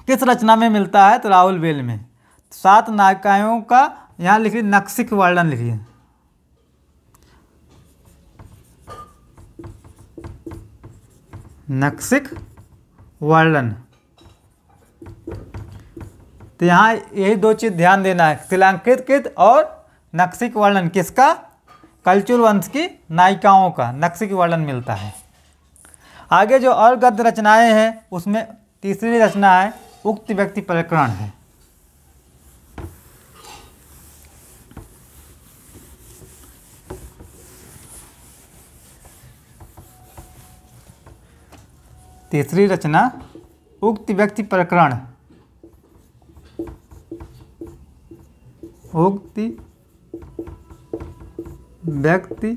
Speaker 1: किस रचना में मिलता है, तो राउल बेल में। 7 नायिकाओं का यहाँ लिखिए नक्सिक वर्णन लिखिए। नक्सिक वर्णन। तो यहाँ यही 2 चीज़ ध्यान देना है, शिलांकृत कृत और नक्सिक वर्णन। किसका, कलचुर वंश की नायिकाओं का नक्सिक वर्णन मिलता है। आगे जो और गद्य रचनाएं हैं उसमें तीसरी रचना है उक्त व्यक्ति प्रकरण है। तीसरी रचना उक्त व्यक्ति प्रकरण। उक्त व्यक्ति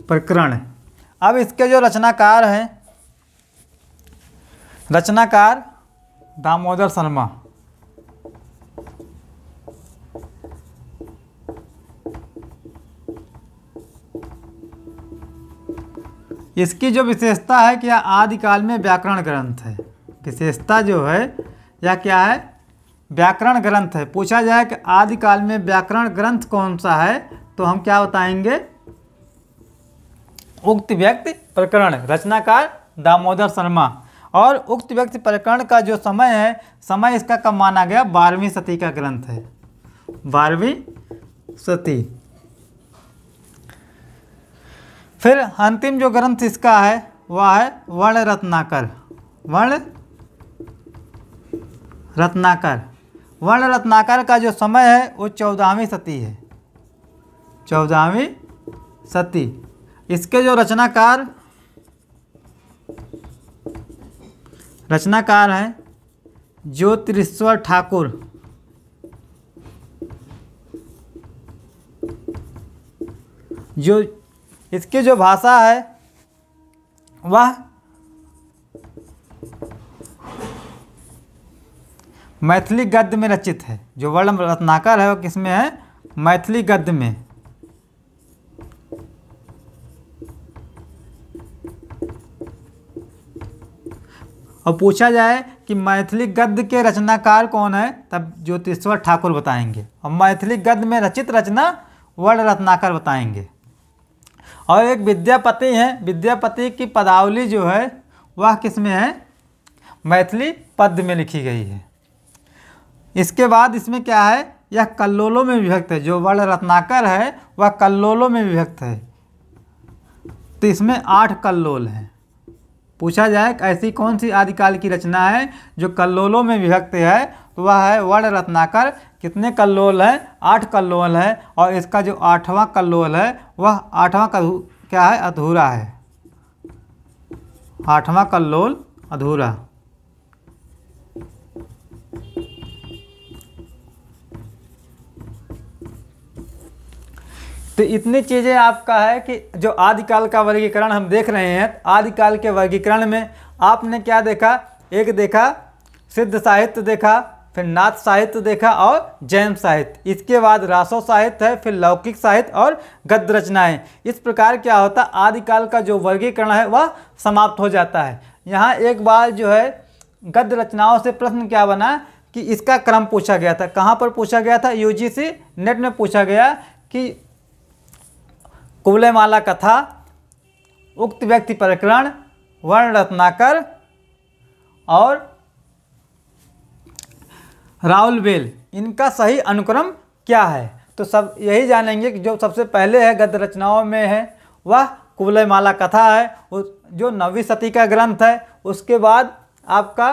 Speaker 1: प्रकरण। अब इसके जो रचनाकार हैं, रचनाकार दामोदर शर्मा। इसकी जो विशेषता है कि यह आदिकाल में व्याकरण ग्रंथ है। विशेषता जो है यह क्या है, व्याकरण ग्रंथ है। पूछा जाए कि आदिकाल में व्याकरण ग्रंथ कौन सा है, तो हम क्या बताएंगे, उक्त व्यक्ति प्रकरण। रचनाकार दामोदर शर्मा। और उक्त व्यक्ति प्रकरण का जो समय है, समय इसका कब माना गया, 12वीं सदी का ग्रंथ है। 12वीं सदी। फिर अंतिम जो ग्रंथ इसका है वह है वर्ण रत्नाकर। वर्ण रत्नाकर। वर्ण रत्नाकर का जो समय है वो 14वीं सदी है। 14वीं सदी। इसके जो रचनाकार हैं ज्योतिरीश्वर ठाकुर। जो इसकी जो भाषा है वह मैथिली गद्य में रचित है। जो वर्ण रत्नाकर है वो किस में है, मैथिली गद्य में। और पूछा जाए कि मैथिली गद्य के रचनाकार कौन है, तब ज्योतिश्वर ठाकुर बताएंगे। और मैथिली गद्य में रचित रचना वर्ण रत्नाकर बताएंगे। और एक विद्यापति हैं, विद्यापति की पदावली जो है वह किस में है, मैथिली पद्य में लिखी गई है। इसके बाद इसमें क्या है, यह कल्लोलों में विभक्त है। जो वर्ण रत्नाकर है वह कल्लोलों में विभक्त है, तो इसमें 8 कल्लोल हैं। पूछा जाए ऐसी कौन सी आदिकाल की रचना है जो कल्लोलों में विभक्त है, तो वह है वर्ण रत्नाकर। कितने कल्लोल हैं, 8 कल्लोल हैं। और इसका जो 8वां कल्लोल है वह 8वां क्या है, अधूरा है। 8वां कल्लोल अधूरा। तो इतनी चीज़ें आपका है कि जो आदिकाल का वर्गीकरण हम देख रहे हैं। आदिकाल के वर्गीकरण में आपने क्या देखा, एक देखा सिद्ध साहित्य देखा, फिर नाथ साहित्य देखा और जैन साहित्य। इसके बाद रासो साहित्य है, फिर लौकिक साहित्य और गद्य रचनाएं। इस प्रकार क्या होता, आदिकाल का जो वर्गीकरण है वह समाप्त हो जाता है। यहाँ एक बार जो है गद्य रचनाओं से प्रश्न क्या बना कि इसका क्रम पूछा गया था। कहाँ पर पूछा गया था, यूजीसी नेट में पूछा गया कि कुवलयमाला कथा, उक्त व्यक्ति प्रकरण, वर्ण रत्नाकर और राउलवेल, इनका सही अनुक्रम क्या है। तो सब यही जानेंगे कि जो सबसे पहले है गद्य रचनाओं में है वह कुवलयमाला कथा है, जो 9वीं सदी का ग्रंथ है। उसके बाद आपका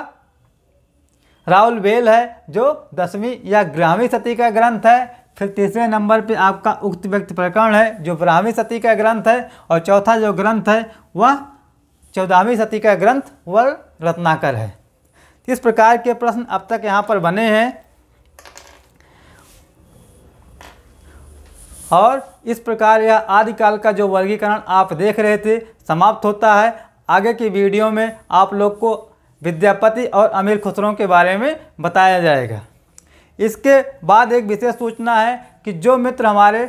Speaker 1: राउलवेल है जो 10वीं या 11वीं सदी का ग्रंथ है। फिर तीसरे नंबर पे आपका उक्त व्यक्ति प्रकरण है जो 12वीं सदी का ग्रंथ है। और चौथा जो ग्रंथ है वह 14वीं सदी का ग्रंथ वर्ण रत्नाकर है। इस प्रकार के प्रश्न अब तक यहाँ पर बने हैं। और इस प्रकार यह आदिकाल का जो वर्गीकरण आप देख रहे थे समाप्त होता है। आगे की वीडियो में आप लोग को विद्यापति और अमीर खुसरो के बारे में बताया जाएगा। इसके बाद एक विशेष सूचना है कि जो मित्र हमारे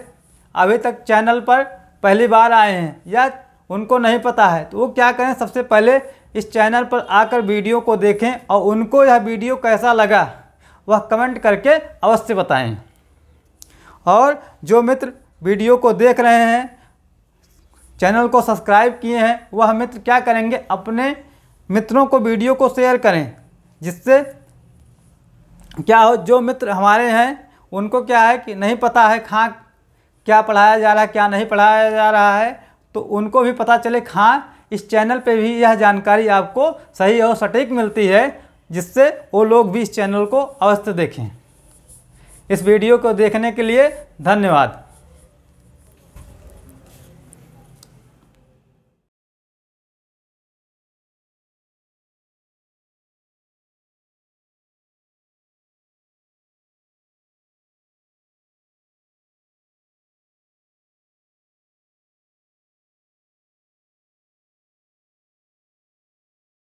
Speaker 1: अभी तक चैनल पर पहली बार आए हैं या उनको नहीं पता है, तो वो क्या करें, सबसे पहले इस चैनल पर आकर वीडियो को देखें और उनको यह वीडियो कैसा लगा वह कमेंट करके अवश्य बताएं। और जो मित्र वीडियो को देख रहे हैं, चैनल को सब्सक्राइब किए हैं, वह मित्र क्या करेंगे, अपने मित्रों को वीडियो को शेयर करें, जिससे क्या हो, जो मित्र हमारे हैं उनको क्या है कि नहीं पता है कहाँ क्या पढ़ाया जा रहा है, क्या नहीं पढ़ाया जा रहा है, तो उनको भी पता चले। हाँ, इस चैनल पे भी यह जानकारी आपको सही और सटीक मिलती है, जिससे वो लोग भी इस चैनल को अवश्य देखें। इस वीडियो को देखने के लिए धन्यवाद।